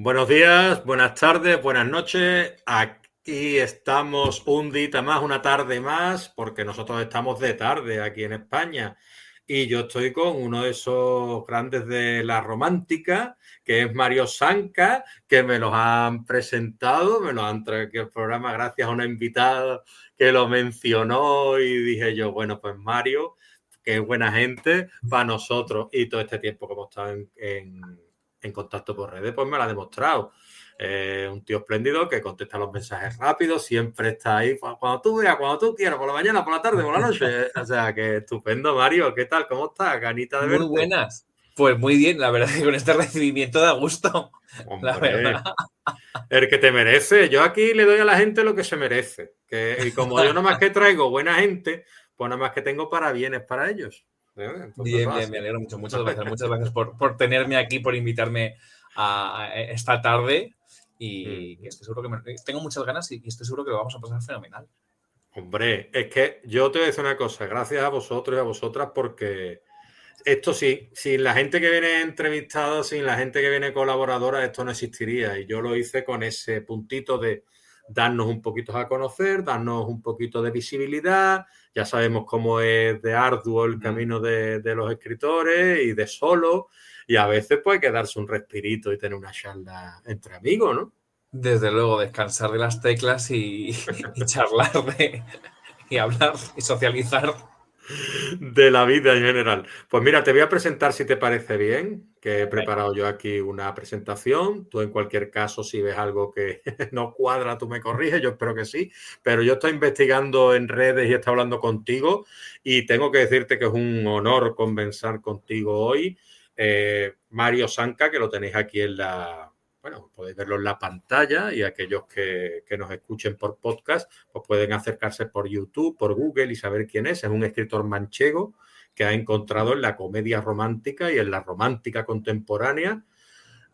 Buenos días, buenas tardes, buenas noches. Aquí estamos un día más, una tarde más, porque nosotros estamos de tarde aquí en España. Y yo estoy con uno de esos grandes de la romántica, que es Mario Sanca, que me los han presentado, me los han traído aquí al programa gracias a una invitada que lo mencionó y dije yo, bueno, pues Mario, que es buena gente para nosotros y todo este tiempo que hemos estado en contacto por redes, pues me lo ha demostrado. Un tío espléndido que contesta los mensajes rápido, siempre está ahí cuando tú veas, cuando tú quieras, por la mañana, por la tarde, por la noche. O sea, que estupendo, Mario. ¿Qué tal? ¿Cómo estás? Ganita de Muy verte. buenas. Pues muy bien, la verdad que con este recibimiento da gusto, la Hombre, verdad. el que te merece. Yo aquí le doy a la gente lo que se merece. Y como yo nada más que traigo buena gente, pues nada más que tengo para bienes para ellos. Entonces, Bien, va bien, así. me alegro mucho. Muchas gracias por tenerme aquí, por invitarme a esta tarde y que estoy seguro tengo muchas ganas y estoy seguro que lo vamos a pasar fenomenal. Hombre, es que yo te voy a decir una cosa, gracias a vosotros y a vosotras porque esto sí, sin la gente que viene entrevistada, sin la gente que viene colaboradora, esto no existiría. Y yo lo hice con ese puntito de darnos un poquito a conocer, darnos un poquito de visibilidad. Ya sabemos cómo es de arduo el camino de los escritores y de solo. Y a veces pues hay que darse un respirito y tener una charla entre amigos, ¿no? Desde luego, descansar de las teclas y charlar y hablar y socializar. De la vida en general. Pues mira, te voy a presentar si te parece bien, que he Venga. preparado yo aquí una presentación. Tú en cualquier caso, si ves algo que no cuadra, tú me corriges, yo espero que sí. Pero yo estoy investigando en redes y estoy hablando contigo y tengo que decirte que es un honor conversar contigo hoy. Mario Sanca, que lo tenéis aquí en la... Bueno, podéis verlo en la pantalla y aquellos que nos escuchen por podcast pues pueden acercarse por YouTube, por Google y saber quién es. Es un escritor manchego que ha encontrado en la comedia romántica y en la romántica contemporánea,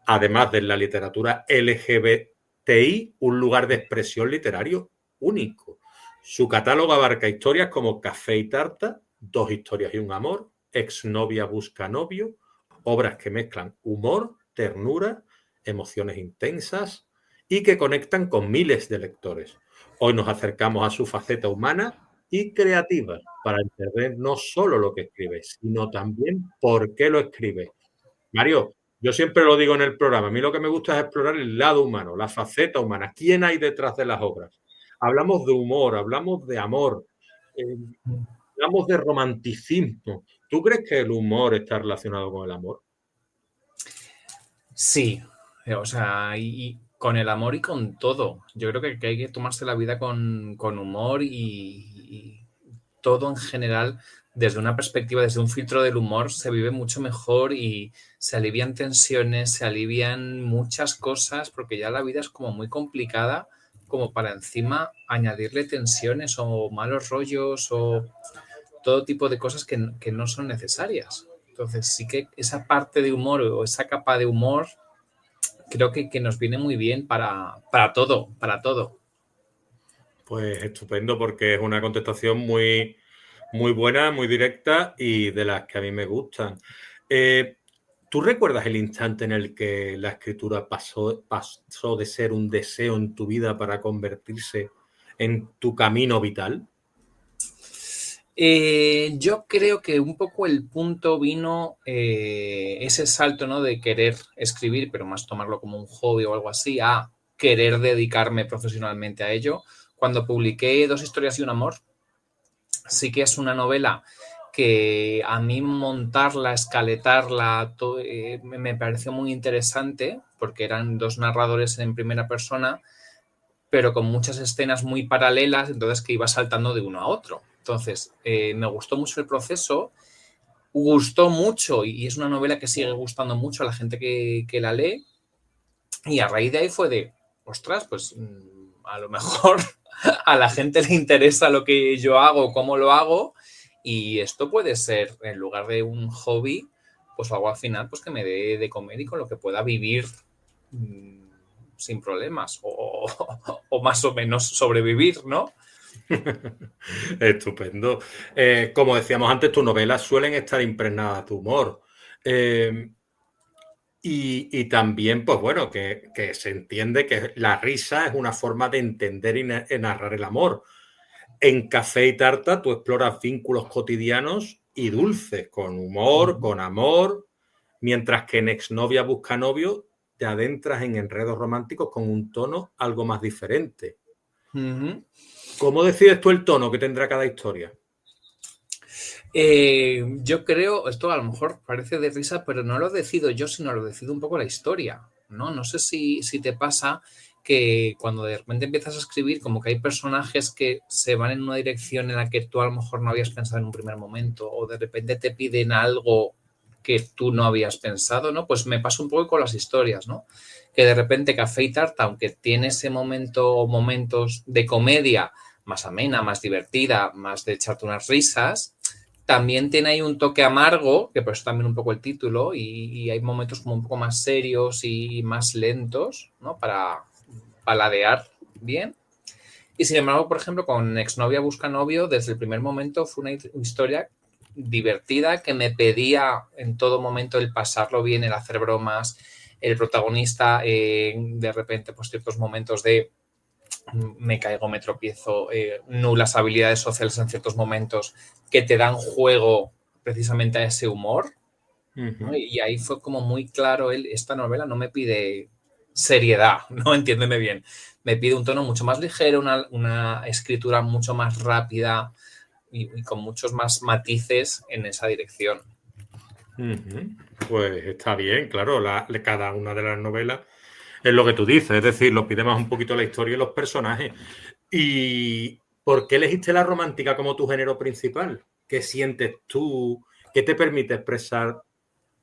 además de la literatura LGBTI, un lugar de expresión literario único. Su catálogo abarca historias como Café y Tarta, Dos historias y un amor, Exnovia busca novio, obras que mezclan humor, ternura, emociones intensas y que conectan con miles de lectores. Hoy nos acercamos a su faceta humana y creativa para entender no solo lo que escribe, sino también por qué lo escribe. Mario, yo siempre lo digo en el programa, a mí lo que me gusta es explorar el lado humano, la faceta humana, quién hay detrás de las obras. Hablamos de humor, hablamos de amor, eh, hablamos de romanticismo. ¿Tú crees que el humor está relacionado con el amor? Sí, o sea, y con el amor y con todo. Yo creo que hay que tomarse la vida con humor y todo en general, desde una perspectiva, desde un filtro del humor, se vive mucho mejor y se alivian tensiones, se alivian muchas cosas, porque ya la vida es como muy complicada, como para encima añadirle tensiones o malos rollos o todo tipo de cosas que no son necesarias. Entonces sí que esa parte de humor o esa capa de humor creo que nos viene muy bien para todo, para todo. Pues estupendo, porque es una contestación muy, muy buena, muy directa y de las que a mí me gustan. Eh, ¿Tú recuerdas el instante en el que la escritura pasó de ser un deseo en tu vida para convertirse en tu camino vital? Yo creo que un poco el punto vino ese salto, ¿no? De querer escribir, pero más tomarlo como un hobby o algo así, a querer dedicarme profesionalmente a ello. Cuando publiqué Dos historias y un amor, sí que es una novela que a mí montarla, escaletarla, me pareció muy interesante porque eran dos narradores en primera persona, pero con muchas escenas muy paralelas, entonces que iba saltando de uno a otro. Entonces, me gustó mucho el proceso, gustó mucho y es una novela que sigue gustando mucho a la gente que la lee y a raíz de ahí fue de, ostras, pues a lo mejor a la gente le interesa lo que yo hago, cómo lo hago y esto puede ser, en lugar de un hobby, pues algo al final pues que me dé de comer y con lo que pueda vivir sin problemas o más o menos sobrevivir, ¿no? Estupendo. Como decíamos antes, tus novelas suelen estar impregnadas de humor. Eh, Y también, pues bueno, que se entiende que la risa es una forma de entender y narrar el amor. En Café y Tarta tú exploras vínculos cotidianos y dulces, con humor, con amor, mientras que en Exnovia busca novio te adentras en enredos románticos con un tono algo más diferente. ¿Cómo decides tú el tono que tendrá cada historia? Yo creo, esto a lo mejor parece de risa, pero no lo decido yo, sino lo decido un poco la historia, ¿no? No sé si te pasa que cuando de repente empiezas a escribir, como que hay personajes que se van en una dirección en la que tú a lo mejor no habías pensado en un primer momento, o de repente te piden algo que tú no habías pensado, ¿no? Pues me pasa un poco con las historias, ¿no? Que de repente Café y Tarta, aunque tiene ese momento o momentos de comedia más amena, más divertida, más de echarte unas risas, también tiene ahí un toque amargo, que por eso también un poco el título, y hay momentos como un poco más serios y más lentos, ¿no? Para paladear bien. Y sin embargo, por ejemplo, con Exnovia busca novio, desde el primer momento fue una historia divertida que me pedía en todo momento el pasarlo bien, el hacer bromas, el protagonista de repente, pues ciertos momentos de me caigo, me tropiezo, nulas habilidades sociales en ciertos momentos que te dan juego precisamente a ese humor, ¿no? Y ahí fue como muy claro, esta novela no me pide seriedad, ¿no? Entiéndeme bien. Me pide un tono mucho más ligero, una escritura mucho más rápida y con muchos más matices en esa dirección. Pues está bien, claro, cada una de las novelas es lo que tú dices, es decir, lo pide más un poquito la historia y los personajes. ¿Y por qué elegiste la romántica como tu género principal? ¿Qué sientes tú? ¿Qué te permite expresar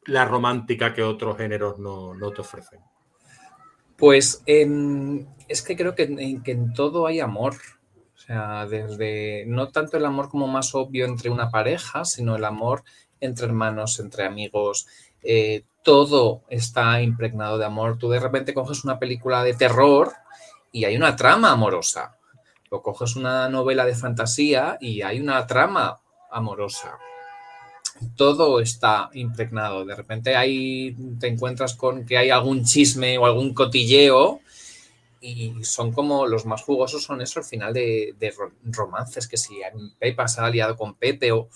la romántica que otros géneros no te ofrecen? Pues es que creo que en todo hay amor. O sea, desde no tanto el amor como más obvio entre una pareja, sino el amor entre hermanos, entre amigos. Todo está impregnado de amor. Tú de repente coges una película de terror y hay una trama amorosa. O coges una novela de fantasía y hay una trama amorosa. Todo está impregnado. De repente ahí te encuentras con que hay algún chisme o algún cotilleo y son como los más jugosos son eso al final de romances, que si Pepa se ha aliado con Pepe o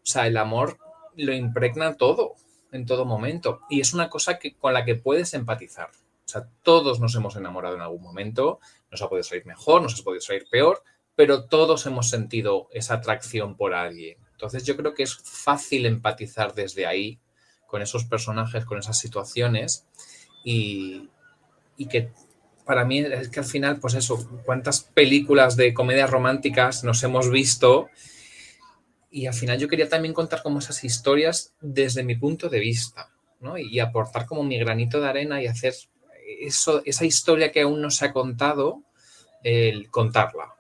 sea, el amor lo impregna todo en todo momento y es una cosa con la que puedes empatizar. O sea, todos nos hemos enamorado en algún momento, nos ha podido salir mejor, nos ha podido salir peor, pero todos hemos sentido esa atracción por alguien. Entonces yo creo que es fácil empatizar desde ahí con esos personajes, con esas situaciones y que para mí es que al final, pues eso, cuántas películas de comedias románticas nos hemos visto y al final yo quería también contar como esas historias desde mi punto de vista, ¿no? Y aportar como mi granito de arena y hacer esa historia que aún no se ha contado, el contarla, ¿no?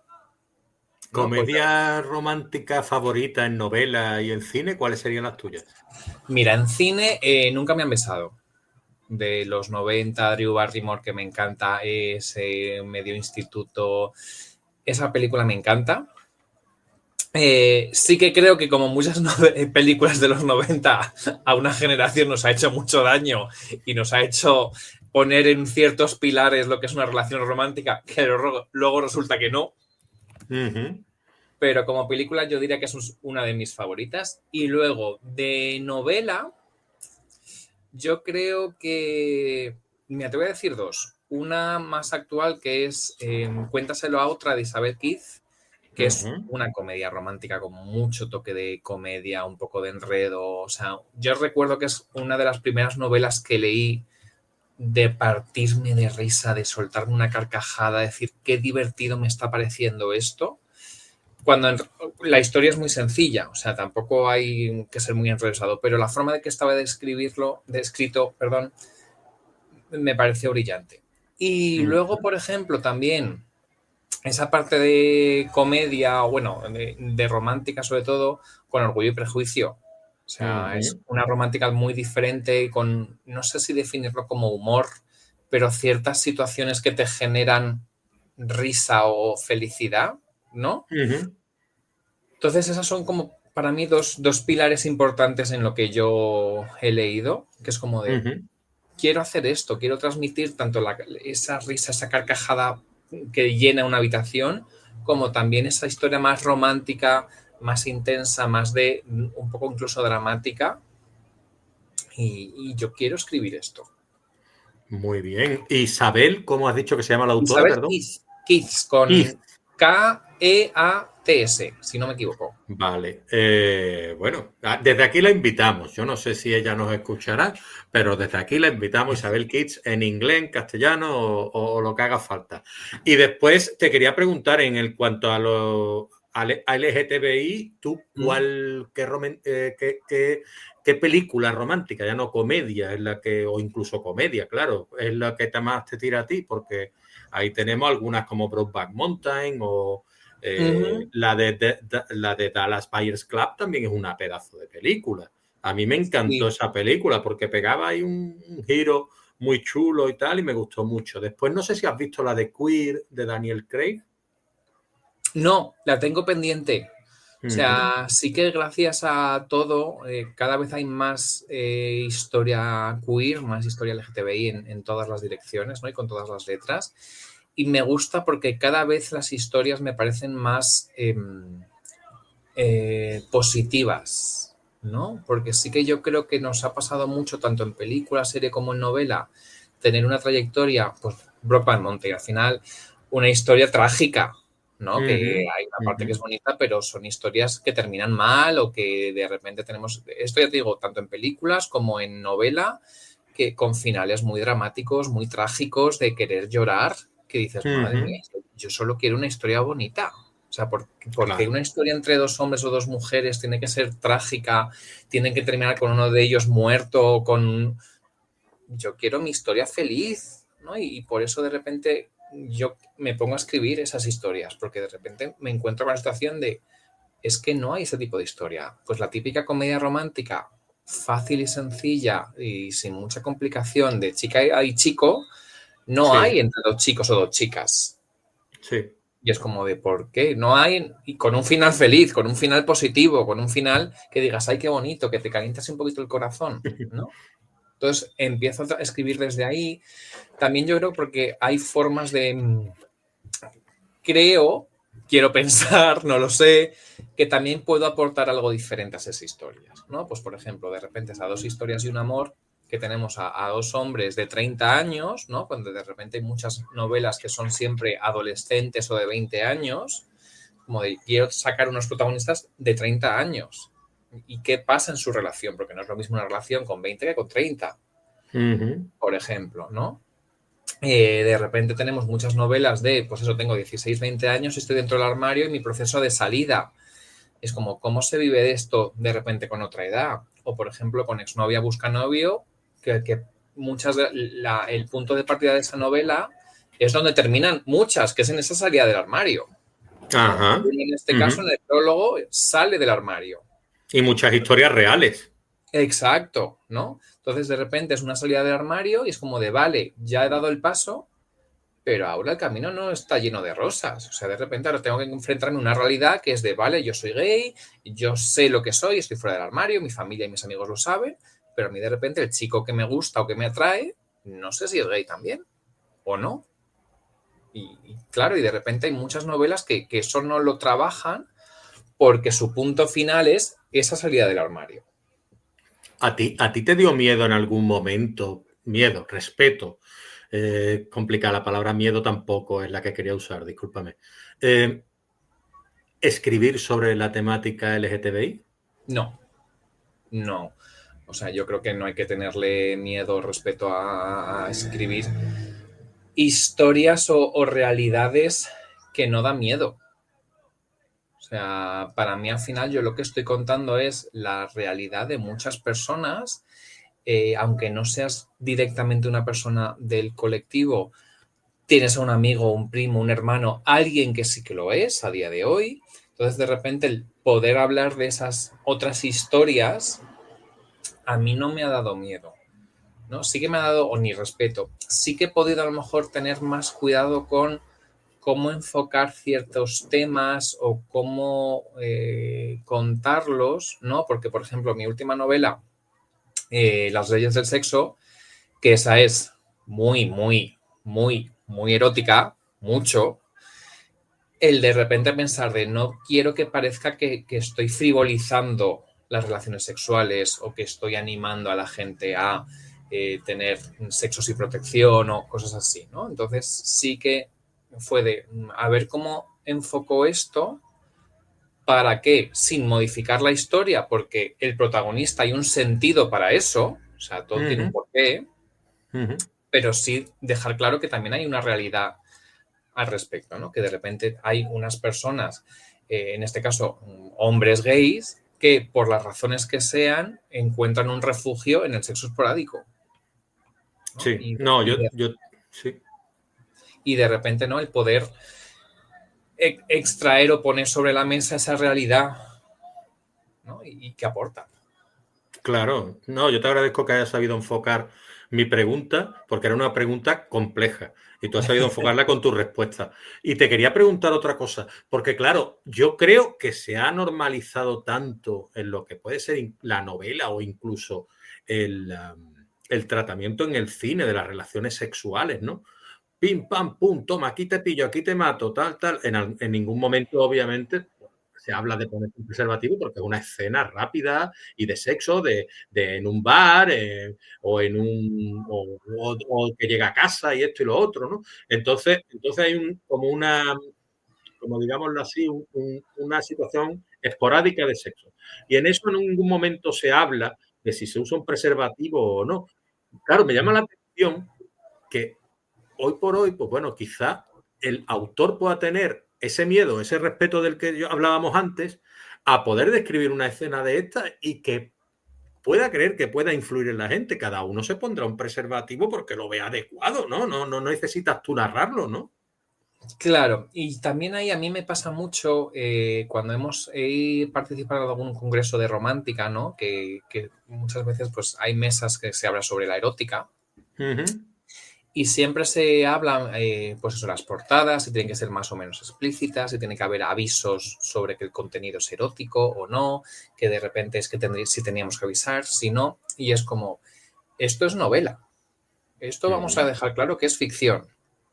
Pues ¿Comedia romántica favorita en novela y en cine? ¿Cuáles serían las tuyas? mira, en cine nunca me han besado. De los 90, Drew Barrymore, que me encanta, ese medio instituto. Esa película me encanta. Sí que creo que como muchas películas de los 90 a una generación nos ha hecho mucho daño y nos ha hecho poner en ciertos pilares lo que es una relación romántica, que luego resulta que no. Pero como película yo diría que es una de mis favoritas. Y luego de novela, yo creo que, mira, te voy a decir dos. Una más actual que es Cuéntaselo a otra de Isabel Keith, que es una comedia romántica con mucho toque de comedia, un poco de enredo. O sea, yo recuerdo que es una de las primeras novelas que leí de partirme de risa, de soltarme una carcajada, decir qué divertido me está pareciendo esto. Cuando la historia es muy sencilla, o sea, tampoco hay que ser muy enrevesado, pero la forma de que estaba escrito, me pareció brillante. Y luego, por ejemplo, también esa parte de comedia, o bueno, de romántica sobre todo, con Orgullo y Prejuicio. O sea, es una romántica muy diferente, con, no sé si definirlo como humor, pero ciertas situaciones que te generan risa o felicidad, ¿no? Entonces, esas son como para mí dos pilares importantes en lo que yo he leído, que es como de quiero hacer esto, quiero transmitir tanto esa risa, esa carcajada que llena una habitación, como también esa historia más romántica, más intensa, más de un poco incluso dramática. Y yo quiero escribir esto. Muy bien. Isabel, ¿cómo has dicho que se llama la autora, Isabel perdón? Keats, Keith. con Keats, si no me equivoco. Vale. Bueno, desde aquí la invitamos. Yo no sé si ella nos escuchará, pero desde aquí la invitamos, Isabel Keats, en inglés, en castellano o lo que haga falta. Y después te quería preguntar en cuanto a a LGTBI, ¿tú qué película romántica, ya no comedia, es la que, o incluso comedia, claro, es la que más te tira a ti? Porque ahí tenemos algunas como Brokeback Mountain o la de Dallas Buyers Club también es una pedazo de película. A mí me encantó esa película porque pegaba ahí un giro muy chulo y tal, y me gustó mucho. Después no sé si has visto la de Queer de Daniel Craig. No, la tengo pendiente. O sea, sí que gracias a todo, cada vez hay más historia queer, más historia LGTBI en todas las direcciones, ¿no? Y con todas las letras. Y me gusta porque cada vez las historias me parecen más positivas, ¿no? Porque sí que yo creo que nos ha pasado mucho, tanto en película, serie como en novela, tener una trayectoria, pues Brokeback Mountain, al final una historia trágica, ¿no? Que hay una parte que es bonita, pero son historias que terminan mal o que de repente tenemos, esto ya te digo, tanto en películas como en novela, que con finales muy dramáticos, muy trágicos, de querer llorar, que dices, madre mía, yo solo quiero una historia bonita. O sea, porque Claro. una historia entre dos hombres o dos mujeres tiene que ser trágica, tiene que terminar con uno de ellos muerto, con... Yo quiero mi historia feliz, ¿no? Y por eso de repente yo me pongo a escribir esas historias, porque de repente me encuentro con la situación de, es que no hay ese tipo de historia. Pues la típica comedia romántica, fácil y sencilla y sin mucha complicación de chica y chico, no hay entre dos chicos o dos chicas. Sí. Y es como de, ¿por qué? No hay, y con un final feliz, con un final positivo, con un final que digas, ay, qué bonito, que te calientas un poquito el corazón, ¿no? Entonces empiezo a escribir desde ahí. También yo creo porque hay formas de, quiero pensar, no lo sé, que también puedo aportar algo diferente a esas historias, ¿no? Pues por ejemplo, de repente a dos historias de un amor que tenemos a dos hombres de 30 años, ¿no? Cuando de repente hay muchas novelas que son siempre adolescentes o de 20 años, como de quiero sacar unos protagonistas de 30 años. ¿Y qué pasa en su relación? Porque no es lo mismo una relación con 20 que con 30, por ejemplo, ¿no? De repente tenemos muchas novelas de, pues eso, tengo 16, 20 años, estoy dentro del armario y mi proceso de salida es como, ¿cómo se vive de esto de repente con otra edad? O, por ejemplo, con Exnovia busca novio, que muchas el punto de partida de esa novela es donde terminan muchas, que es en esa salida del armario, ¿no? Ajá. En este caso, en el prólogo, sale del armario. Y muchas historias reales. Exacto, ¿no? Entonces, de repente es una salida del armario y es como de, vale, ya he dado el paso, pero ahora el camino no está lleno de rosas. O sea, de repente ahora tengo que enfrentarme a una realidad que es de, vale, yo soy gay, yo sé lo que soy, estoy fuera del armario, mi familia y mis amigos lo saben, pero a mí de repente el chico que me gusta o que me atrae, no sé si es gay también o no. Y claro, y de repente hay muchas novelas que eso no lo trabajan porque su punto final es esa salida del armario. ¿A ti te dio miedo en algún momento? Miedo, respeto. Complicada la palabra miedo tampoco es la que quería usar, discúlpame. ¿Escribir sobre la temática LGTBI? No, no. O sea, yo creo que no hay que tenerle miedo respecto a escribir historias o realidades que no dan miedo. O sea, para mí al final yo lo que estoy contando es la realidad de muchas personas, aunque no seas directamente una persona del colectivo, tienes a un amigo, un primo, un hermano, alguien que sí que lo es a día de hoy. Entonces, de repente, el poder hablar de esas otras historias a mí no me ha dado miedo, ¿no? Sí que me ha dado, o ni respeto, sí que he podido a lo mejor tener más cuidado con cómo enfocar ciertos temas o cómo contarlos, ¿no? Porque, por ejemplo, mi última novela, Las leyes del sexo, que esa es muy, muy, muy, muy erótica, mucho, el de repente pensar de no quiero que parezca que estoy frivolizando las relaciones sexuales o que estoy animando a la gente a tener sexo sin protección o cosas así, ¿no? Entonces sí que fue de a ver cómo enfocó esto para que, sin modificar la historia, porque el protagonista hay un sentido para eso, o sea, todo tiene un porqué, pero sí dejar claro que también hay una realidad al respecto, ¿no? Que de repente hay unas personas, en este caso hombres gays, que por las razones que sean encuentran un refugio en el sexo esporádico, ¿no? Sí, no, yo sí. Y de repente, ¿no? El poder extraer o poner sobre la mesa esa realidad, ¿no? Y que aporta. Claro, no, yo te agradezco que hayas sabido enfocar mi pregunta, porque era una pregunta compleja y tú has sabido enfocarla con tu respuesta. Y te quería preguntar otra cosa, porque claro, yo creo que se ha normalizado tanto en lo que puede ser la novela o incluso el tratamiento en el cine de las relaciones sexuales, ¿no? Pim, pam, pum, toma, aquí te pillo, aquí te mato, tal, tal. En ningún momento, obviamente, se habla de poner un preservativo porque es una escena rápida y de sexo en un bar o que llega a casa y esto y lo otro, ¿no? Entonces hay como digámoslo así, una situación esporádica de sexo. Y en eso en ningún momento se habla de si se usa un preservativo o no. Claro, me llama la atención que hoy por hoy, pues bueno, quizá el autor pueda tener ese miedo, ese respeto del que hablábamos antes, a poder describir una escena de esta y que pueda creer que pueda influir en la gente. Cada uno se pondrá un preservativo porque lo vea adecuado, ¿no? No necesitas tú narrarlo, ¿no? Claro, y también ahí a mí me pasa mucho cuando he participado en algún congreso de romántica, ¿no? Que muchas veces pues hay mesas que se habla sobre la erótica. Y siempre se hablan, pues eso, las portadas, si tienen que ser más o menos explícitas, si tiene que haber avisos sobre que el contenido es erótico o no, que de repente es que si teníamos que avisar, si no, y es como, esto es novela, esto vamos a dejar claro que es ficción,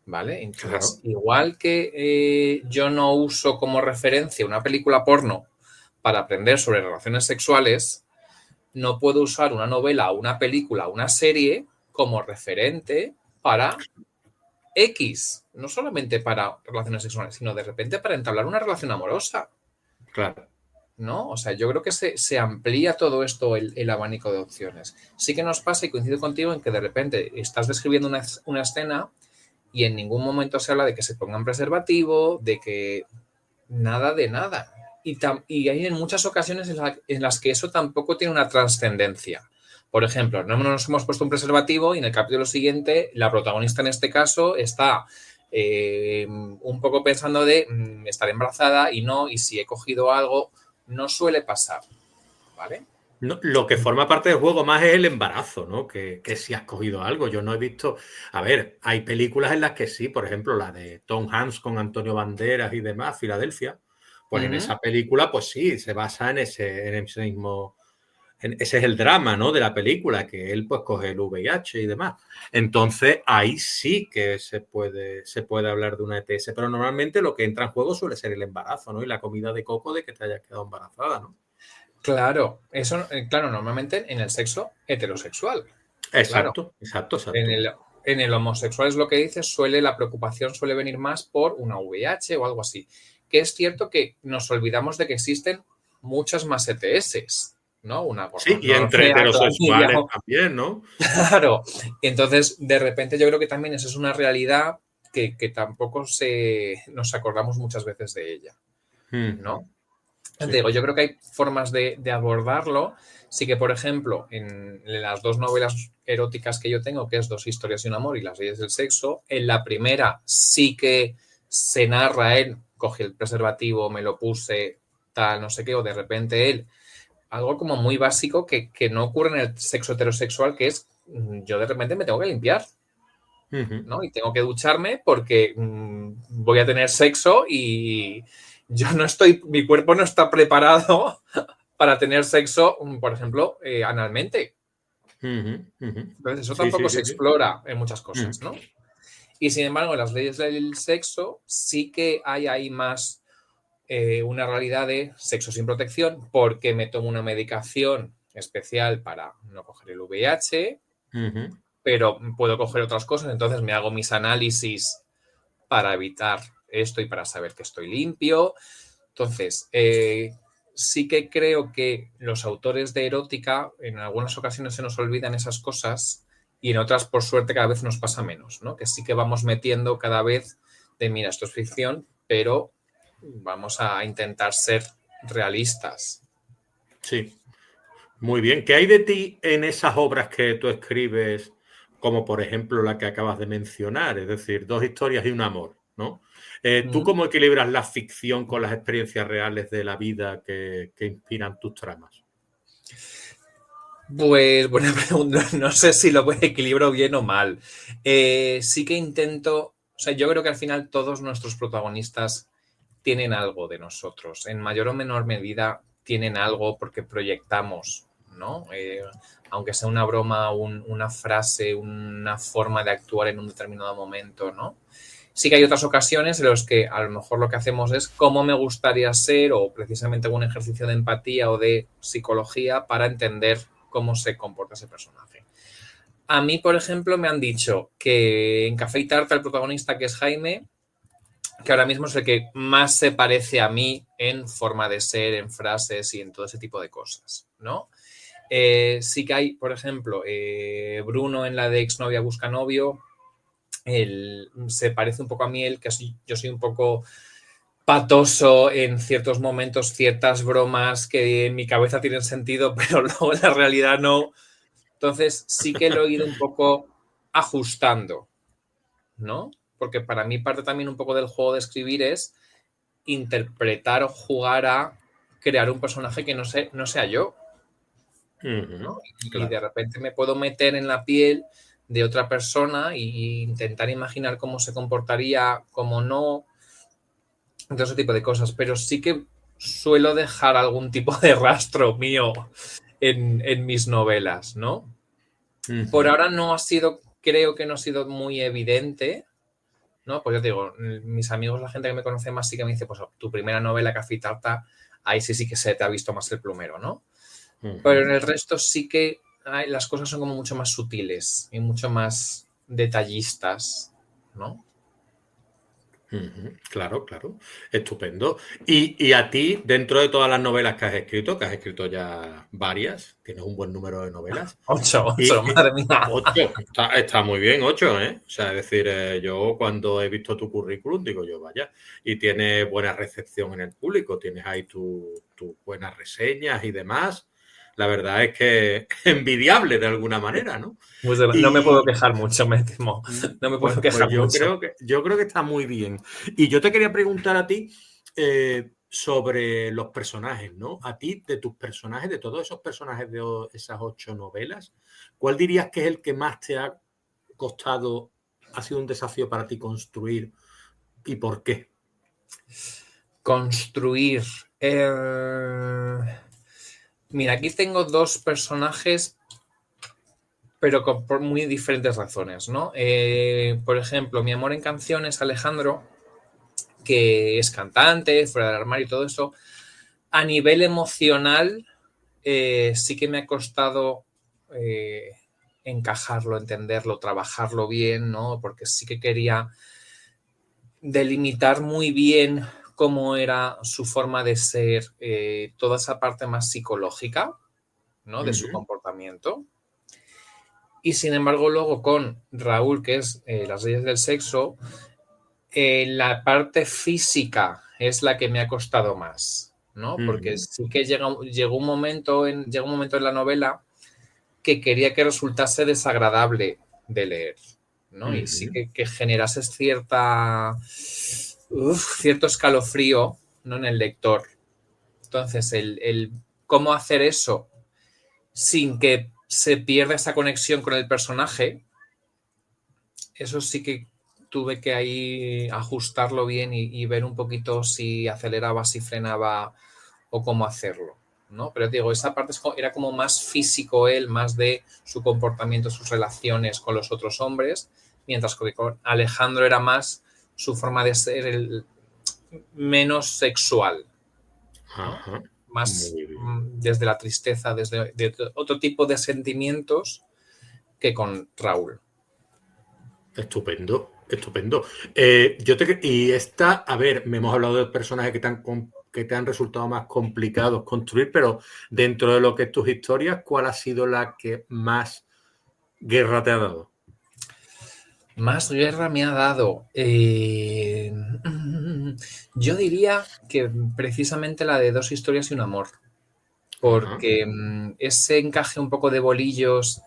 ¿vale? Entonces, Claro. igual que yo no uso como referencia una película porno para aprender sobre relaciones sexuales, no puedo usar una novela, una película, una serie como referente para X, no solamente para relaciones sexuales, sino de repente para entablar una relación amorosa, Claro. ¿no? O sea, yo creo que se amplía todo esto, el abanico de opciones. Sí que nos pasa, y coincido contigo, en que de repente estás describiendo una escena y en ningún momento se habla de que se pongan preservativo, de que nada de nada. Y hay en muchas ocasiones en las que eso tampoco tiene una trascendencia. Por ejemplo, no nos hemos puesto un preservativo y en el capítulo siguiente la protagonista en este caso está un poco pensando de estar embarazada y no, y si he cogido algo, no suele pasar, ¿vale? No, lo que forma parte del juego más es el embarazo, ¿no? Que si has cogido algo. Yo no he visto. A ver, hay películas en las que sí, por ejemplo, la de Tom Hanks con Antonio Banderas y demás, Filadelfia. Pues en esa película, pues sí, se basa en ese mismo. Ese es el drama, ¿no? De la película, que él pues coge el VIH y demás. Entonces, ahí sí que se puede hablar de una ETS, pero normalmente lo que entra en juego suele ser el embarazo, ¿no? Y la comida de coco de que te hayas quedado embarazada, ¿no? Claro, eso, claro, normalmente en el sexo heterosexual. Claro, Exacto, exacto, en exacto. el homosexual es lo que dices, la preocupación suele venir más por una VIH o algo así. Que es cierto que nos olvidamos de que existen muchas más ETS, ¿no? Una por Sí, y entre gonorrea, clamidia. heterosexuales también, ¿no? Claro. Entonces, de repente yo creo que también eso es una realidad que tampoco nos acordamos muchas veces de ella, ¿no? Te Sí. digo, yo creo que hay formas de abordarlo. Sí que, por ejemplo, en las dos novelas eróticas que yo tengo, que es Dos historias y un amor y Las leyes del sexo, en la primera sí que se narra él, cogí el preservativo, me lo puse, tal, no sé qué, o de repente él, algo como muy básico que no ocurre en el sexo heterosexual, que es yo de repente me tengo que limpiar, ¿no? Y tengo que ducharme porque voy a tener sexo y yo no estoy, mi cuerpo no está preparado para tener sexo, por ejemplo, analmente. Ujú, ujú. Entonces, eso Sí, sí, tampoco se sí, sí. explora en muchas cosas, Mm. ¿no? Y sin embargo, en las leyes del sexo sí que hay ahí más una realidad de sexo sin protección porque me tomo una medicación especial para no coger el VIH, Ujú. pero puedo coger otras cosas, entonces me hago mis análisis para evitar esto y para saber que estoy limpio. Entonces, sí que creo que los autores de erótica en algunas ocasiones se nos olvidan esas cosas y en otras, por suerte, cada vez nos pasa menos, ¿no? Que sí que vamos metiendo cada vez de, mira, esto es ficción, pero vamos a intentar ser realistas. Sí, muy bien. ¿Qué hay de ti en esas obras que tú escribes, como por ejemplo la que acabas de mencionar? Es decir, dos historias y un amor, ¿no? ¿Tú Mm. cómo equilibras la ficción con las experiencias reales de la vida que inspiran tus tramas? Pues buena pregunta, no sé si lo equilibro bien o mal. Sí que intento, o sea, yo creo que al final todos nuestros protagonistas tienen algo de nosotros, en mayor o menor medida tienen algo porque proyectamos, ¿no? Aunque sea una broma, una frase, una forma de actuar en un determinado momento, ¿no? Sí que hay otras ocasiones en las que a lo mejor lo que hacemos es cómo me gustaría ser o precisamente un ejercicio de empatía o de psicología para entender cómo se comporta ese personaje. A mí, por ejemplo, me han dicho que en Café y Tarta el protagonista, que es Jaime, que ahora mismo es el que más se parece a mí en forma de ser, en frases y en todo ese tipo de cosas, ¿no? Sí que hay, por ejemplo, Bruno en la de Exnovia Busca Novio, se parece un poco a mí, yo soy un poco patoso en ciertos momentos, ciertas bromas que en mi cabeza tienen sentido, pero luego en la realidad no. Entonces sí que lo he ido un poco ajustando, ¿no? Porque para mí parte también un poco del juego de escribir es interpretar o jugar a crear un personaje que no sea yo, Ujú, ¿no? Y de claro. repente me puedo meter en la piel de otra persona e intentar imaginar cómo se comportaría, cómo no, todo ese tipo de cosas. Pero sí que suelo dejar algún tipo de rastro mío en mis novelas, ¿no? Por Ujú. ahora no ha sido, creo que no ha sido muy evidente, ¿no? Pues yo te digo, mis amigos, la gente que me conoce más, sí que me dice, pues tu primera novela, Café y Tarta, ahí sí que se te ha visto más el plumero, ¿no? Pero en Ujú. el resto sí que las cosas son como mucho más sutiles y mucho más detallistas, ¿no? Ujú, claro, claro. Estupendo. Y a ti, dentro de todas las novelas que has escrito ya varias, tienes un buen número de novelas. Ocho, Y madre mía. ocho, está muy bien, ocho, ¿eh? O sea, es decir, yo cuando he visto tu currículum, digo yo, vaya, y tienes buena recepción en el público, tienes ahí tus buenas reseñas y demás. La verdad es que envidiable de alguna manera, ¿no? Pues no me puedo Y, quejar mucho, me temo. No me puedo pues quejar mucho. yo creo que está muy bien. Y yo te quería preguntar a ti sobre los personajes, ¿no? A ti, de tus personajes, de todos esos personajes de esas ocho novelas, ¿cuál dirías que es el que más te ha costado, ha sido un desafío para ti construir y por qué? Construir. Mira, aquí tengo dos personajes, pero por muy diferentes razones, ¿no? Por ejemplo, mi amor en canciones, Alejandro, que es cantante, fuera del armario y todo eso, a nivel emocional sí que me ha costado eh, encajarlo, entenderlo, trabajarlo bien, ¿no? Porque sí que quería delimitar muy bien cómo era su forma de ser, toda esa parte más psicológica, ¿no? De su Ujú, comportamiento. Y sin embargo, luego con Raúl, que es Las leyes del sexo, la parte física es la que me ha costado más, ¿no? Porque ujú, sí que llegó llega un momento en la novela que quería que resultase desagradable de leer, ¿no? Y sí ujú, que generase cierto escalofrío, ¿no? En el lector. Entonces, cómo hacer eso sin que se pierda esa conexión con el personaje, eso sí que tuve que ahí ajustarlo bien y ver un poquito si aceleraba, si frenaba o cómo hacerlo. ¿no? Pero digo, esa parte era como más físico él, más de su comportamiento, sus relaciones con los otros hombres, mientras que con Alejandro era más su forma de ser menos sexual, ¿no? Ajá. Más Muy bien. desde la tristeza, desde otro tipo de sentimientos que con Raúl. Estupendo, estupendo. Y esta, a ver, me hemos hablado de personajes que te han resultado más complicados construir, pero dentro de lo que es tus historias, ¿cuál ha sido la que más guerra te ha dado? Más guerra me ha dado. Yo diría que precisamente la de Dos historias y un amor. Ajá. Porque ese encaje un poco de bolillos,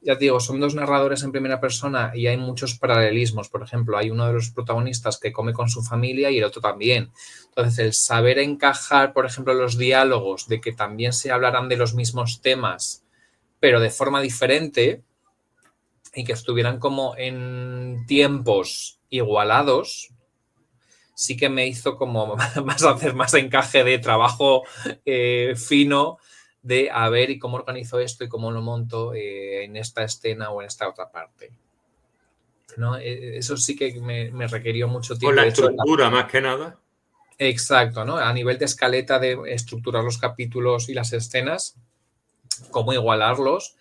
ya te digo, son dos narradores en primera persona y hay muchos paralelismos. Por ejemplo, hay uno de los protagonistas que come con su familia y el otro también. Entonces, el saber encajar, por ejemplo, los diálogos, de que también se hablarán de los mismos temas, pero de forma diferente, y que estuvieran como en tiempos igualados, sí que me hizo como más hacer más encaje de trabajo fino de a ver y cómo organizo esto y cómo lo monto en esta escena o en esta otra parte, ¿no? Eso sí que me requirió mucho Con tiempo. la De hecho, estructura, más que nada. exacto, ¿no? A nivel de escaleta de estructurar los capítulos y las escenas, cómo igualarlos.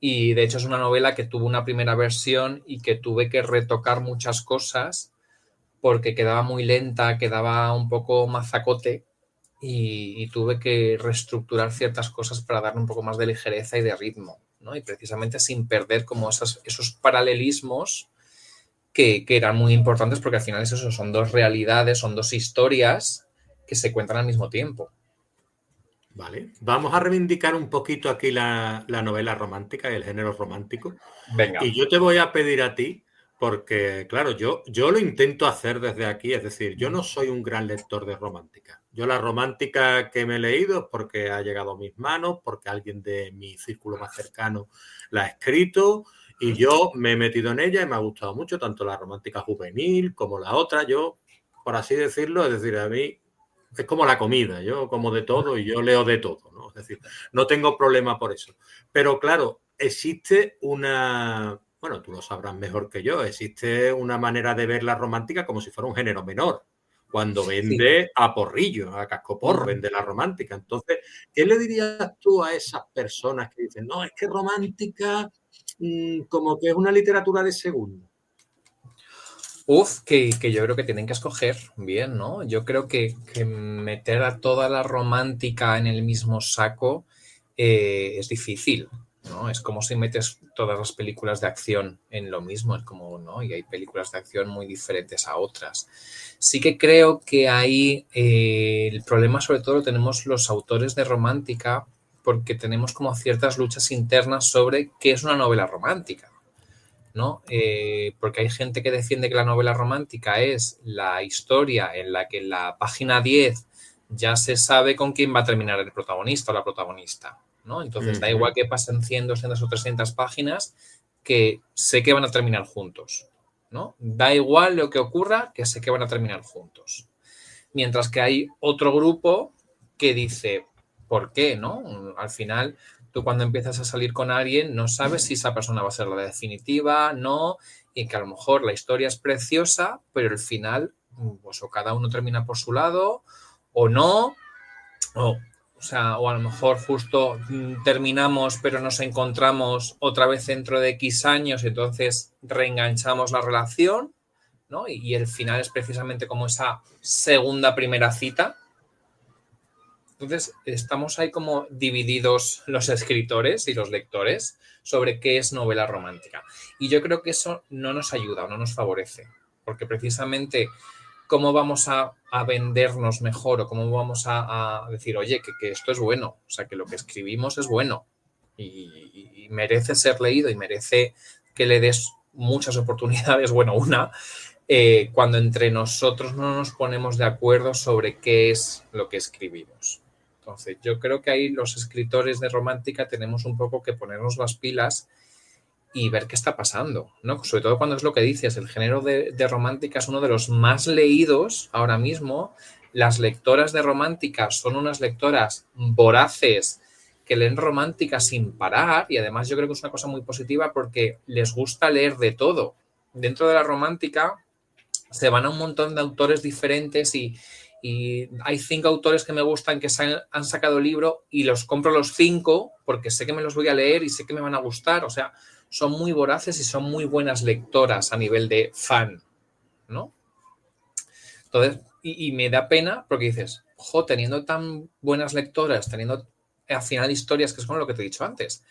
Y de hecho es una novela que tuvo una primera versión y que tuve que retocar muchas cosas porque quedaba muy lenta, quedaba un poco mazacote y tuve que reestructurar ciertas cosas para darle un poco más de ligereza y de ritmo, ¿no? Y precisamente sin perder como esos paralelismos que eran muy importantes porque al final es eso, son dos realidades, son dos historias que se cuentan al mismo tiempo. Vale. Vamos a reivindicar un poquito aquí la novela romántica y el género romántico. Venga. Y yo te voy a pedir a ti, porque claro, yo lo intento hacer desde aquí, es decir, yo no soy un gran lector de romántica. Yo la romántica que me he leído es porque ha llegado a mis manos, porque alguien de mi círculo más cercano la ha escrito y yo me he metido en ella y me ha gustado mucho, tanto la romántica juvenil como la otra. Yo, por así decirlo, es decir, a mí es como la comida, yo como de todo y yo leo de todo, ¿no? Es decir, no tengo problema por eso. Pero claro, existe una, bueno, tú lo sabrás mejor que yo, existe una manera de ver la romántica como si fuera un género menor, cuando Sí. vende a porrillo, a cascoporro, vende la romántica. Entonces, ¿qué le dirías tú a esas personas que dicen, no, es que romántica como que es una literatura de segunda? Uf, que yo creo que tienen que escoger bien, ¿no? Yo creo que meter a toda la romántica en el mismo saco es difícil, ¿no? Es como si metes todas las películas de acción en lo mismo, es como, ¿no? Y hay películas de acción muy diferentes a otras. Sí que creo que ahí el problema sobre todo lo tenemos los autores de romántica porque tenemos como ciertas luchas internas sobre qué es una novela romántica. ¿No? Porque hay gente que defiende que la novela romántica es la historia en la que en la página 10 ya se sabe con quién va a terminar el protagonista o la protagonista, ¿no? Entonces da igual que pasen 100, 200 o 300 páginas que sé que van a terminar juntos, ¿no? Da igual lo que ocurra que sé que van a terminar juntos. Mientras que hay otro grupo que dice, ¿por qué? ¿No? Al final, tú cuando empiezas a salir con alguien no sabes si esa persona va a ser la definitiva, no, y que a lo mejor la historia es preciosa, pero el final, pues o cada uno termina por su lado, o no, o a lo mejor justo terminamos, pero nos encontramos otra vez dentro de X años, entonces reenganchamos la relación, ¿no? Y el final es precisamente como esa segunda primera cita. Entonces, estamos ahí como divididos los escritores y los lectores sobre qué es novela romántica. Y yo creo que eso no nos ayuda o no nos favorece, porque precisamente cómo vamos a vendernos mejor o cómo vamos a decir, oye, que esto es bueno, o sea, que lo que escribimos es bueno y merece ser leído y merece que le des muchas oportunidades, bueno, una, cuando entre nosotros no nos ponemos de acuerdo sobre qué es lo que escribimos. Entonces, yo creo que ahí los escritores de romántica tenemos un poco que ponernos las pilas y ver qué está pasando, ¿no? Sobre todo cuando es lo que dices, el género de romántica es uno de los más leídos ahora mismo las lectoras de romántica son unas lectoras voraces que leen romántica sin parar, y además yo creo que es una cosa muy positiva porque les gusta leer de todo. Dentro de la romántica se van a un montón de autores diferentes y hay 5 autores que me gustan que han sacado el libro y los compro los 5 porque sé que me los voy a leer y sé que me van a gustar. O sea, son muy voraces y son muy buenas lectoras a nivel de fan, ¿no? Entonces, y me da pena porque dices, jo, teniendo tan buenas lectoras, teniendo al final historias, que es como lo que te he dicho antes,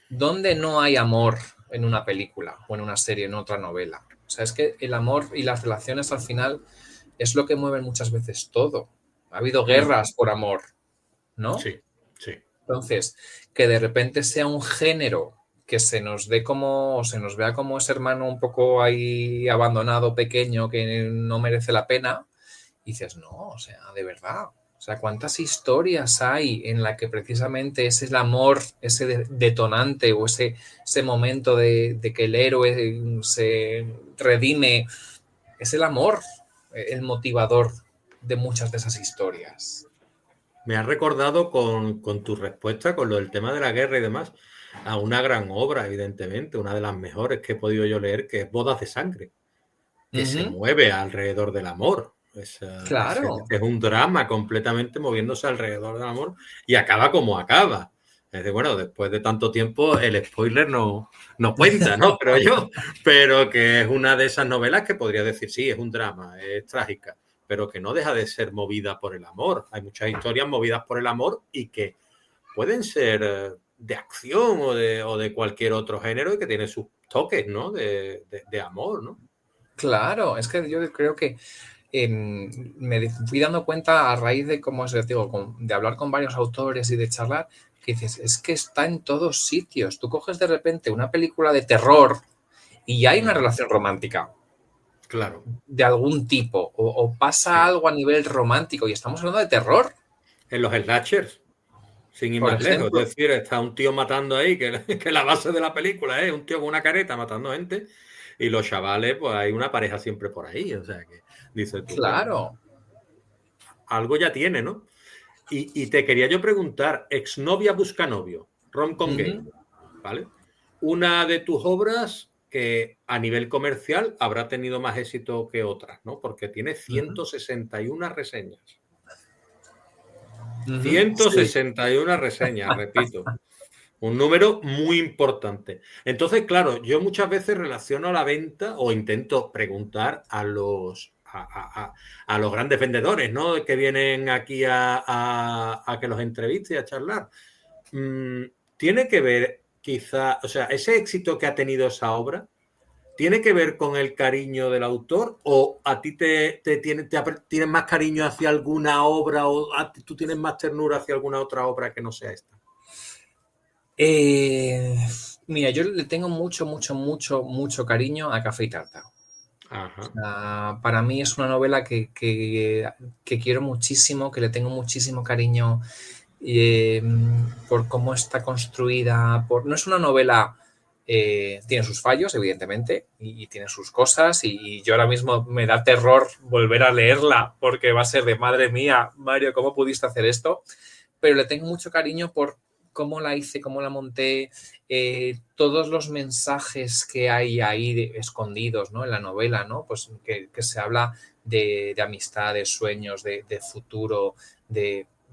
¿dónde no hay amor en una película o en una serie, en otra novela? O sea, es que el amor y las relaciones al final es lo que mueven muchas veces todo. Ha habido guerras por amor, ¿no? Sí, sí. Entonces, que de repente sea un género que se nos dé como, o se nos vea como ese hermano un poco ahí abandonado, pequeño, que no merece la pena, y dices, no, o sea, de verdad. O sea, ¿cuántas historias hay en la que precisamente ese es el amor, ese detonante o ese momento de que el héroe se redime? Es el amor el motivador de muchas de esas historias. Me has recordado con tu respuesta, con lo del tema de la guerra y demás, a una gran obra, evidentemente, una de las mejores que he podido yo leer, que es Bodas de Sangre, que se mueve alrededor del amor. Claro. Es un drama completamente moviéndose alrededor del amor y acaba como acaba. Es decir, bueno, después de tanto tiempo el spoiler no cuenta, ¿no? Creo yo, pero que es una de esas novelas que podría decir, sí, es un drama, es trágica, pero que no deja de ser movida por el amor. Hay muchas historias movidas por el amor y que pueden ser de acción o de cualquier otro género y que tiene sus toques, ¿no? De amor, ¿no? Claro, es que yo creo que me fui dando cuenta a raíz de, como os digo, de hablar con varios autores y de charlar, que dices, es que está en todos sitios. Tú coges de repente una película de terror y hay una relación romántica. Claro. De algún tipo, o pasa algo a nivel romántico, y estamos hablando de terror. En los slashers, sin ir Por más lejos. ejemplo. Es decir, está un tío matando ahí, que la base de la película es un tío con una careta matando gente, y los chavales, pues hay una pareja siempre por ahí. O sea que dices tú, bueno, Claro. algo ya tiene, ¿no? Y te quería yo preguntar, Exnovia busca novio, rom-com gay, ¿vale? Una de tus obras que a nivel comercial habrá tenido más éxito que otras, ¿no? Porque tiene 161 reseñas. Sí. 161 reseñas, repito. Un número muy importante. Entonces, claro, yo muchas veces relaciono la venta o intento preguntar a los grandes vendedores, ¿no? Que vienen aquí a que los entreviste y a charlar. Tiene que ver, quizá, o sea, ese éxito que ha tenido esa obra, ¿tiene que ver con el cariño del autor o a ti tienes más cariño hacia alguna obra o tú tienes más ternura hacia alguna otra obra que no sea esta? Mira, yo le tengo mucho, mucho, mucho, mucho cariño a Café y Tarta. O Ajá. sea, para mí es una novela que quiero muchísimo, que le tengo muchísimo cariño por cómo está construida. No es una novela, tiene sus fallos, evidentemente, y tiene sus cosas, y yo ahora mismo me da terror volver a leerla porque va a ser de madre mía, Mario, ¿cómo pudiste hacer esto? Pero le tengo mucho cariño por cómo la hice, cómo la monté, todos los mensajes que hay ahí escondidos, ¿no? En la novela, ¿no? Pues que se habla de amistad, de sueños, de futuro,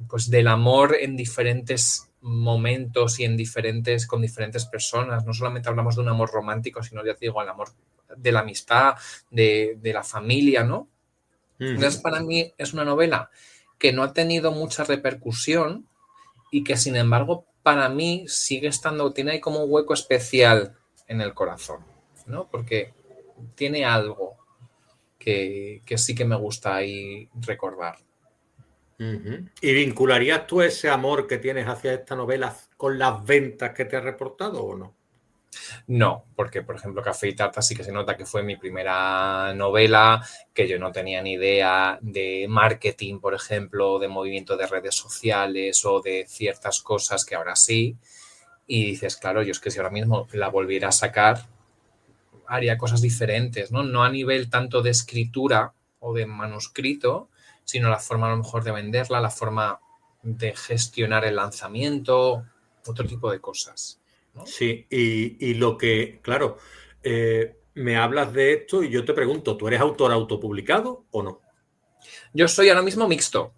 pues del amor en diferentes momentos y con diferentes personas. No solamente hablamos de un amor romántico, sino, ya te digo, el amor de la amistad, de la familia, ¿no? Entonces, para mí es una novela que no ha tenido mucha repercusión y que, sin embargo, para mí sigue estando, tiene ahí como un hueco especial en el corazón, ¿no? Porque tiene algo que sí que me gusta ahí recordar. ¿Y vincularías tú ese amor que tienes hacia esta novela con las ventas que te ha reportado o no? No, porque, por ejemplo, Café y Tarta sí que se nota que fue mi primera novela, que yo no tenía ni idea de marketing, por ejemplo, de movimiento de redes sociales o de ciertas cosas que ahora sí. Y dices, claro, yo es que si ahora mismo la volviera a sacar, haría cosas diferentes, ¿no? No a nivel tanto de escritura o de manuscrito, sino la forma a lo mejor de venderla, la forma de gestionar el lanzamiento, otro tipo de cosas, ¿no? Sí, y lo que, claro, me hablas de esto y yo te pregunto, ¿tú eres autor autopublicado o no? Yo soy ahora mismo mixto,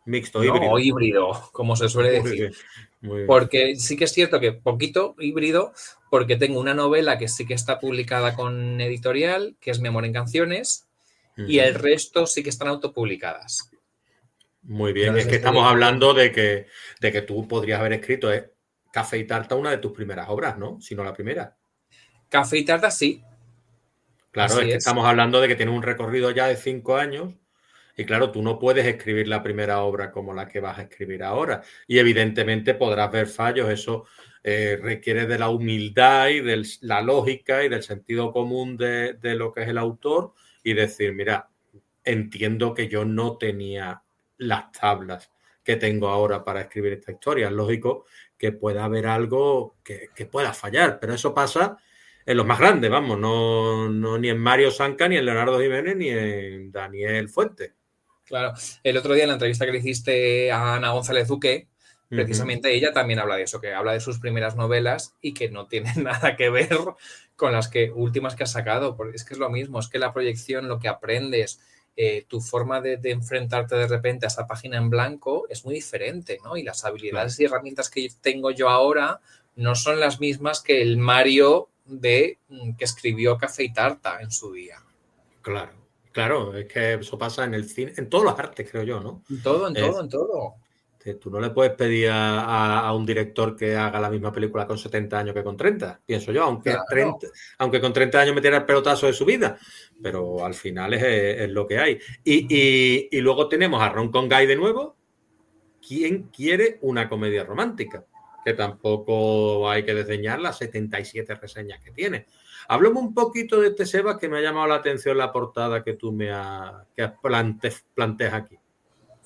Mixto, ¿no? O híbrido. híbrido, como se suele Muy decir. bien, muy bien. Porque sí que es cierto que poquito híbrido, porque tengo una novela que sí que está publicada con editorial, que es Mi amor en canciones, y el Ujú. resto sí que están autopublicadas. Muy bien, es que Entonces estamos estoy ahí. hablando de que tú podrías haber escrito Café y Tarta, una de tus primeras obras, ¿no? Si no la primera. Café y tarta, sí, Claro, es así que es. estamos hablando de que tienes un recorrido ya de 5 años y claro, tú no puedes escribir la primera obra como la que vas a escribir ahora. Y evidentemente podrás ver fallos, eso requiere de la humildad y de la lógica y del sentido común de lo que es el autor y decir, mira, entiendo que yo no tenía las tablas que tengo ahora para escribir esta historia. Es lógico que pueda haber algo que pueda fallar, pero eso pasa en los más grandes, vamos, no ni en Mario Sanca, ni en Leonardo Jiménez, ni en Daniel Fuentes. Claro. El otro día en la entrevista que le hiciste a Ana González Duque, Ujú. precisamente ella también habla de eso, que habla de sus primeras novelas y que no tiene nada que ver con las últimas que ha sacado, porque es que es lo mismo, es que la proyección, lo que aprendes, tu forma de enfrentarte de repente a esa página en blanco es muy diferente, ¿no? Y las Claro, habilidades y herramientas que tengo yo ahora no son las mismas que el Mario que escribió Café y Tarta en su día. claro, claro, es que eso pasa en el cine, en todas las artes, creo yo, ¿no? En todo, en todo, Es, en todo. tú no le puedes pedir a un director que haga la misma película con 70 años que con 30, pienso yo, Claro. aunque con 30 años metiera el pelotazo de su vida, pero al final es lo que hay. Y luego tenemos a Ron con Guy de nuevo. ¿Quién quiere una comedia romántica? Que tampoco hay que desdeñar las 77 reseñas que tiene. Háblame un poquito de este Sebas que me ha llamado la atención la portada que tú planteas aquí.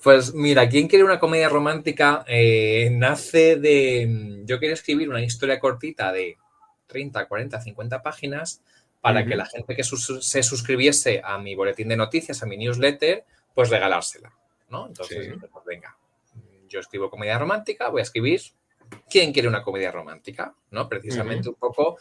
Pues mira, ¿quién quiere una comedia romántica? Nace de... Yo quería escribir una historia cortita de 30, 40, 50 páginas para que la Ujú. gente que se suscribiese a mi boletín de noticias, a mi newsletter, pues regalársela, ¿no? Entonces Sí. dije, pues venga, yo escribo comedia romántica, voy a escribir ¿quién quiere una comedia romántica? ¿No? Precisamente Ujú. un poco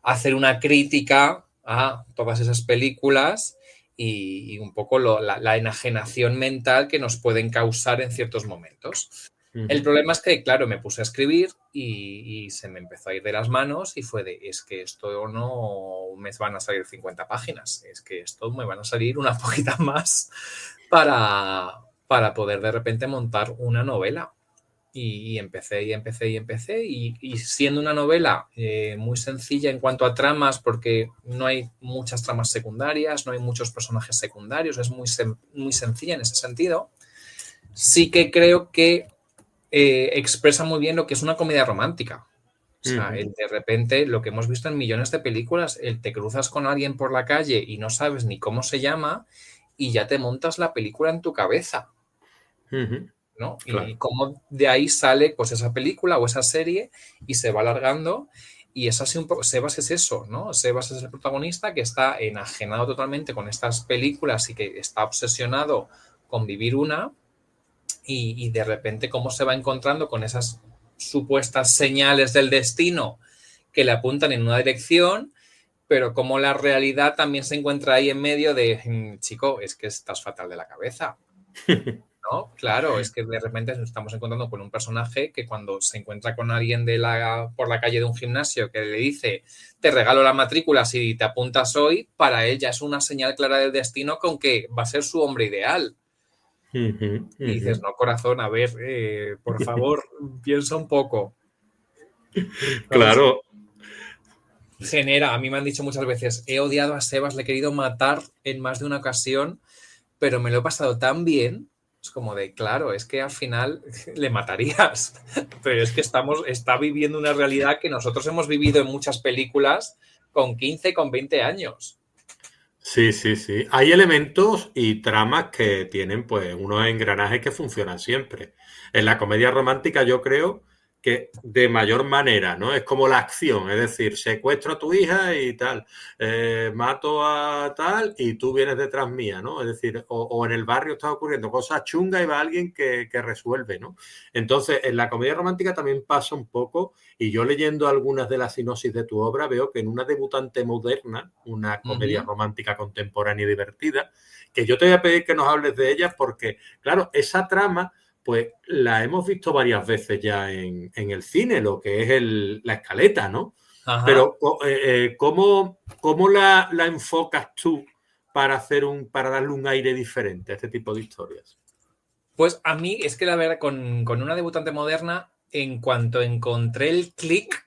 hacer una crítica a todas esas películas y un poco la enajenación mental que nos pueden causar en ciertos momentos. El Ujú. problema es que, claro, me puse a escribir y se me empezó a ir de las manos y fue de, es que esto no me van a salir 50 páginas, es que esto me van a salir una poquita más para poder de repente montar una novela. Y empecé y empecé y empecé y siendo una novela muy sencilla en cuanto a tramas porque no hay muchas tramas secundarias, no hay muchos personajes secundarios, es muy sencilla en ese sentido, sí que creo que expresa muy bien lo que es una comedia romántica. O sea, Ujú. el de repente, lo que hemos visto en millones de películas, el te cruzas con alguien por la calle y no sabes ni cómo se llama y ya te montas la película en tu cabeza. Ujú. ¿No? Y Claro. cómo de ahí sale pues esa película o esa serie y se va alargando y es así un poco, Sebas es eso, ¿no? Sebas es el protagonista que está enajenado totalmente con estas películas y que está obsesionado con vivir una y de repente cómo se va encontrando con esas supuestas señales del destino que le apuntan en una dirección, pero como la realidad también se encuentra ahí en medio de, chico, es que estás fatal de la cabeza. ¿No? Claro, es que de repente nos estamos encontrando con un personaje que cuando se encuentra con alguien por la calle de un gimnasio que le dice te regalo la matrícula si te apuntas hoy, para él ya es una señal clara del destino con que va a ser su hombre ideal. Ujú. Y dices, Ujú. no, corazón, a ver, por favor, piensa un poco. Entonces, Claro. genera, a mí me han dicho muchas veces, he odiado a Sebas, le he querido matar en más de una ocasión, pero me lo he pasado tan bien. Es como de, claro, es que al final le matarías, pero es que está viviendo una realidad que nosotros hemos vivido en muchas películas con 15, con 20 años. Sí, sí, sí. Hay elementos y tramas que tienen pues unos engranajes que funcionan siempre. En la comedia romántica yo creo que de mayor manera, ¿no? Es como la acción, es decir, secuestro a tu hija y tal, mato a tal y tú vienes detrás mía, ¿no? Es decir, o en el barrio está ocurriendo cosas chungas y va alguien que resuelve, ¿no? Entonces, en la comedia romántica también pasa un poco, y yo leyendo algunas de las sinopsis de tu obra veo que en Una debutante moderna, una comedia romántica contemporánea y divertida, que yo te voy a pedir que nos hables de ella porque, claro, esa trama pues la hemos visto varias veces ya en el cine, lo que es la escaleta, ¿no? Ajá. Pero ¿cómo la enfocas tú para darle un aire diferente a este tipo de historias? Pues a mí es que la verdad, con Una debutante moderna, en cuanto encontré el clic,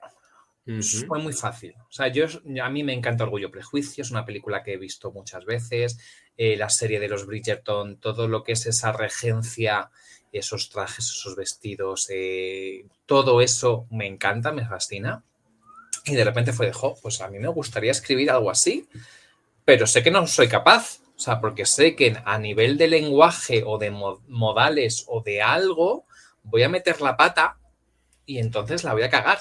fue muy fácil. O sea, a mí me encanta Orgullo y Prejuicio, es una película que he visto muchas veces, la serie de los Bridgerton, todo lo que es esa regencia, esos trajes, esos vestidos, todo eso me encanta, me fascina. Y de repente fue pues a mí me gustaría escribir algo así, pero sé que no soy capaz. O sea, porque sé que a nivel de lenguaje o de modales o de algo, voy a meter la pata y entonces la voy a cagar.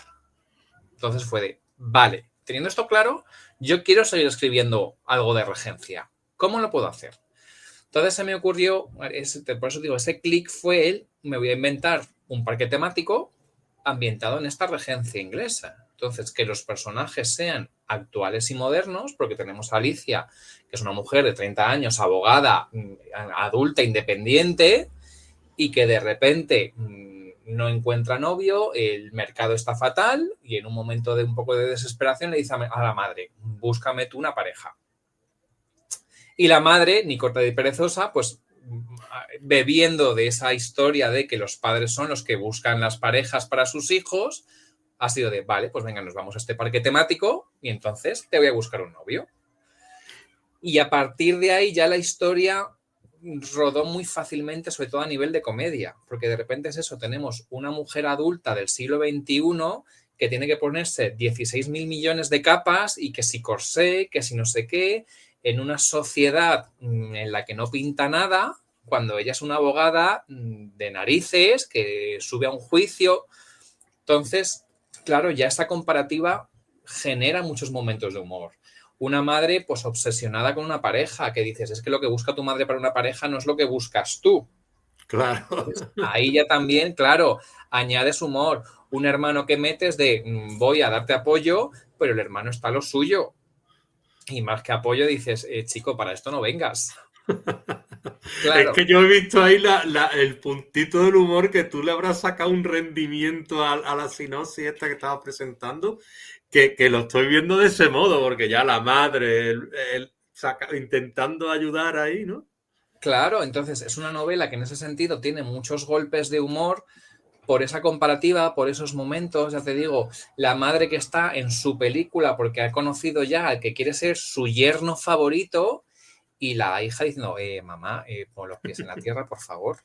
Entonces fue vale, teniendo esto claro, yo quiero seguir escribiendo algo de regencia. ¿Cómo lo puedo hacer? Entonces se me ocurrió, por eso digo, ese clic fue me voy a inventar un parque temático ambientado en esta regencia inglesa. Entonces, que los personajes sean actuales y modernos, porque tenemos a Alicia, que es una mujer de 30 años, abogada, adulta, independiente, y que de repente no encuentra novio, el mercado está fatal, y en un momento de un poco de desesperación le dice a la madre, búscame tú una pareja. Y la madre, ni corta ni perezosa, pues bebiendo de esa historia de que los padres son los que buscan las parejas para sus hijos, ha sido vale, pues venga, nos vamos a este parque temático y entonces te voy a buscar un novio. Y a partir de ahí ya la historia rodó muy fácilmente, sobre todo a nivel de comedia, porque de repente es eso, tenemos una mujer adulta del siglo XXI que tiene que ponerse 16.000 millones de capas y que si corsé, que si no sé qué, en una sociedad en la que no pinta nada, cuando ella es una abogada de narices que sube a un juicio. Entonces, claro, ya esta comparativa genera muchos momentos de humor. Una madre, pues, obsesionada con una pareja, que dices, es que lo que busca tu madre para una pareja no es lo que buscas tú. Claro. Entonces, ahí ya también, claro, añades humor. Un hermano que metes voy a darte apoyo, pero el hermano está a lo suyo. Y más que apoyo dices, chico, para esto no vengas. Claro. Es que yo he visto ahí el puntito del humor que tú le habrás sacado un rendimiento a la sinopsis esta que estabas presentando, que lo estoy viendo de ese modo, porque ya la madre intentando ayudar ahí, ¿no? Claro, entonces es una novela que en ese sentido tiene muchos golpes de humor por esa comparativa, por esos momentos, ya te digo, la madre que está en su película porque ha conocido ya al que quiere ser su yerno favorito y la hija diciendo, mamá, pon los pies en la tierra, por favor,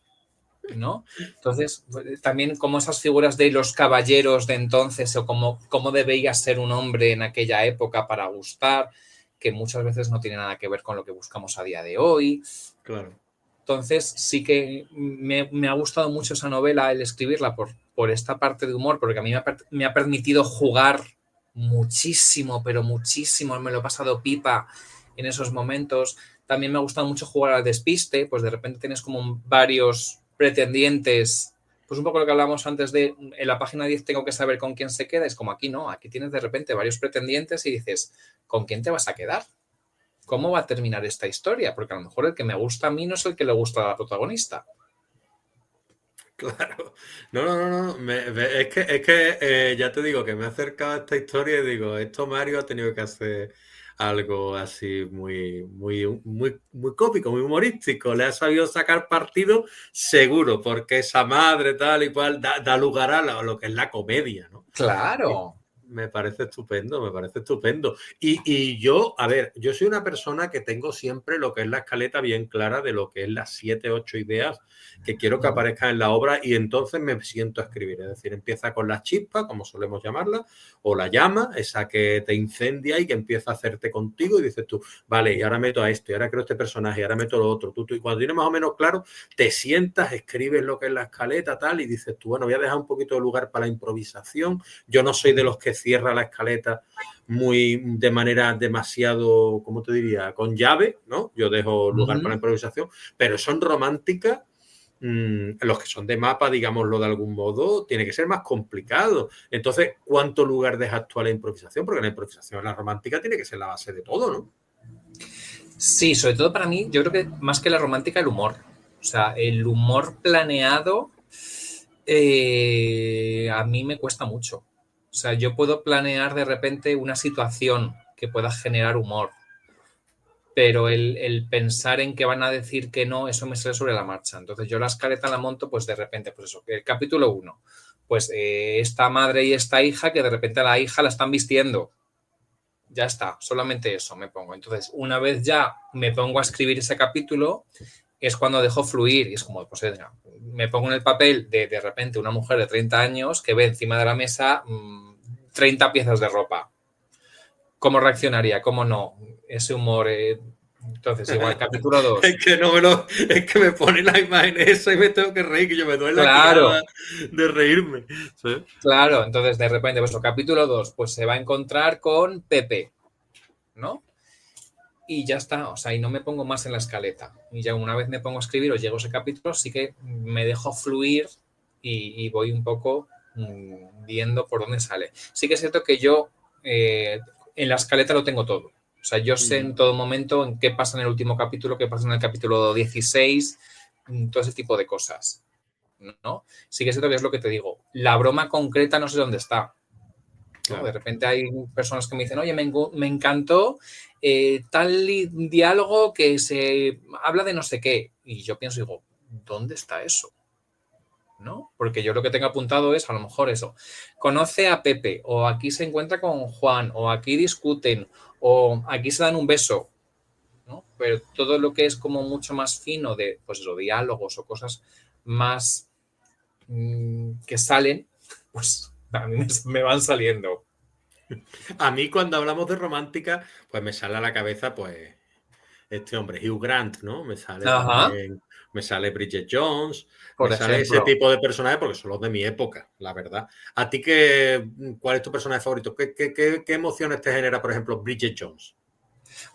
¿no? Entonces, también como esas figuras de los caballeros de entonces o cómo debía ser un hombre en aquella época para gustar, que muchas veces no tiene nada que ver con lo que buscamos a día de hoy. Claro. Entonces sí que me ha gustado mucho esa novela, el escribirla por esta parte de humor, porque a mí me ha permitido jugar muchísimo, pero muchísimo, me lo he pasado pipa en esos momentos. También me ha gustado mucho jugar al despiste, pues de repente tienes como varios pretendientes, pues un poco lo que hablábamos antes de en la página 10 tengo que saber con quién se queda, es como aquí no, aquí tienes de repente varios pretendientes y dices, ¿con quién te vas a quedar? ¿Cómo va a terminar esta historia? Porque a lo mejor el que me gusta a mí no es el que le gusta a la protagonista. Claro. No. Es que ya te digo que me he acercado a esta historia y digo, esto Mario ha tenido que hacer algo así muy cómico, muy humorístico. Le ha sabido sacar partido seguro, porque esa madre tal y cual da lugar a lo que es la comedia, ¿no? Claro. Me parece estupendo, me parece estupendo. Y yo, a ver, yo soy una persona que tengo siempre lo que es la escaleta bien clara de lo que es las 7, 8 ideas que quiero que aparezcan en la obra y entonces me siento a escribir. Es decir, empieza con la chispa, como solemos llamarla, o la llama, esa que te incendia y que empieza a hacerte contigo y dices tú, vale, y ahora meto a esto, y ahora creo este personaje, y ahora meto lo otro. Y cuando tienes más o menos claro, te sientas, escribes lo que es la escaleta, tal, y dices tú, bueno, voy a dejar un poquito de lugar para la improvisación. Yo no soy de los que cierra la escaleta de manera demasiado, ¿cómo te diría? Con llave, ¿no? Yo dejo lugar para la improvisación, pero son románticas. Los que son de mapa, digámoslo de algún modo, tiene que ser más complicado. Entonces, ¿cuánto lugar dejas tú a la improvisación? Porque la improvisación, la romántica, tiene que ser la base de todo, ¿no? Sí, sobre todo para mí, yo creo que más que la romántica, el humor. O sea, el humor planeado a mí me cuesta mucho. O sea, yo puedo planear de repente una situación que pueda generar humor, pero el pensar en que van a decir que no, eso me sale sobre la marcha. Entonces yo la escaleta la monto, pues de repente, pues eso, el capítulo 1, pues esta madre y esta hija que de repente a la hija la están vistiendo. Ya está, solamente eso me pongo. Entonces, una vez ya me pongo a escribir ese capítulo, es cuando dejo fluir y es como, pues me pongo en el papel de repente una mujer de 30 años que ve encima de la mesa 30 piezas de ropa. ¿Cómo reaccionaría? ¿Cómo no? Ese humor. Entonces, igual, capítulo 2. Es que me pone la imagen esa y me tengo que reír, que yo me doy la Claro. quijada de reírme. ¿Sí? Claro, entonces de repente, pues capítulo 2, pues se va a encontrar con Pepe, ¿no? Y ya está, o sea, y no me pongo más en la escaleta. Y ya una vez me pongo a escribir o llego a ese capítulo, sí que me dejo fluir y voy un poco viendo por dónde sale. Sí que es cierto que yo en la escaleta lo tengo todo. O sea, yo sé en todo momento en qué pasa en el último capítulo, qué pasa en el capítulo 16, todo ese tipo de cosas, ¿no? Sí que es cierto que es lo que te digo. La broma concreta no sé dónde está. ¿No? De repente hay personas que me dicen, oye, me encantó tal diálogo que se habla de no sé qué. Y yo pienso, digo, ¿dónde está eso? ¿No? Porque yo lo que tengo apuntado es a lo mejor eso. Conoce a Pepe, o aquí se encuentra con Juan, o aquí discuten, o aquí se dan un beso. ¿No? Pero todo lo que es como mucho más fino de, pues eso, diálogos o cosas más que salen, pues a mí me van saliendo. A mí cuando hablamos de romántica, pues me sale a la cabeza, pues, este hombre, Hugh Grant, ¿no? Me sale Ajá. también, me sale Bridget Jones, me Por sale ese ejemplo. tipo de personajes porque son los de mi época, la verdad. ¿A ti cuál es tu personaje favorito? ¿Qué emociones te genera, por ejemplo, Bridget Jones?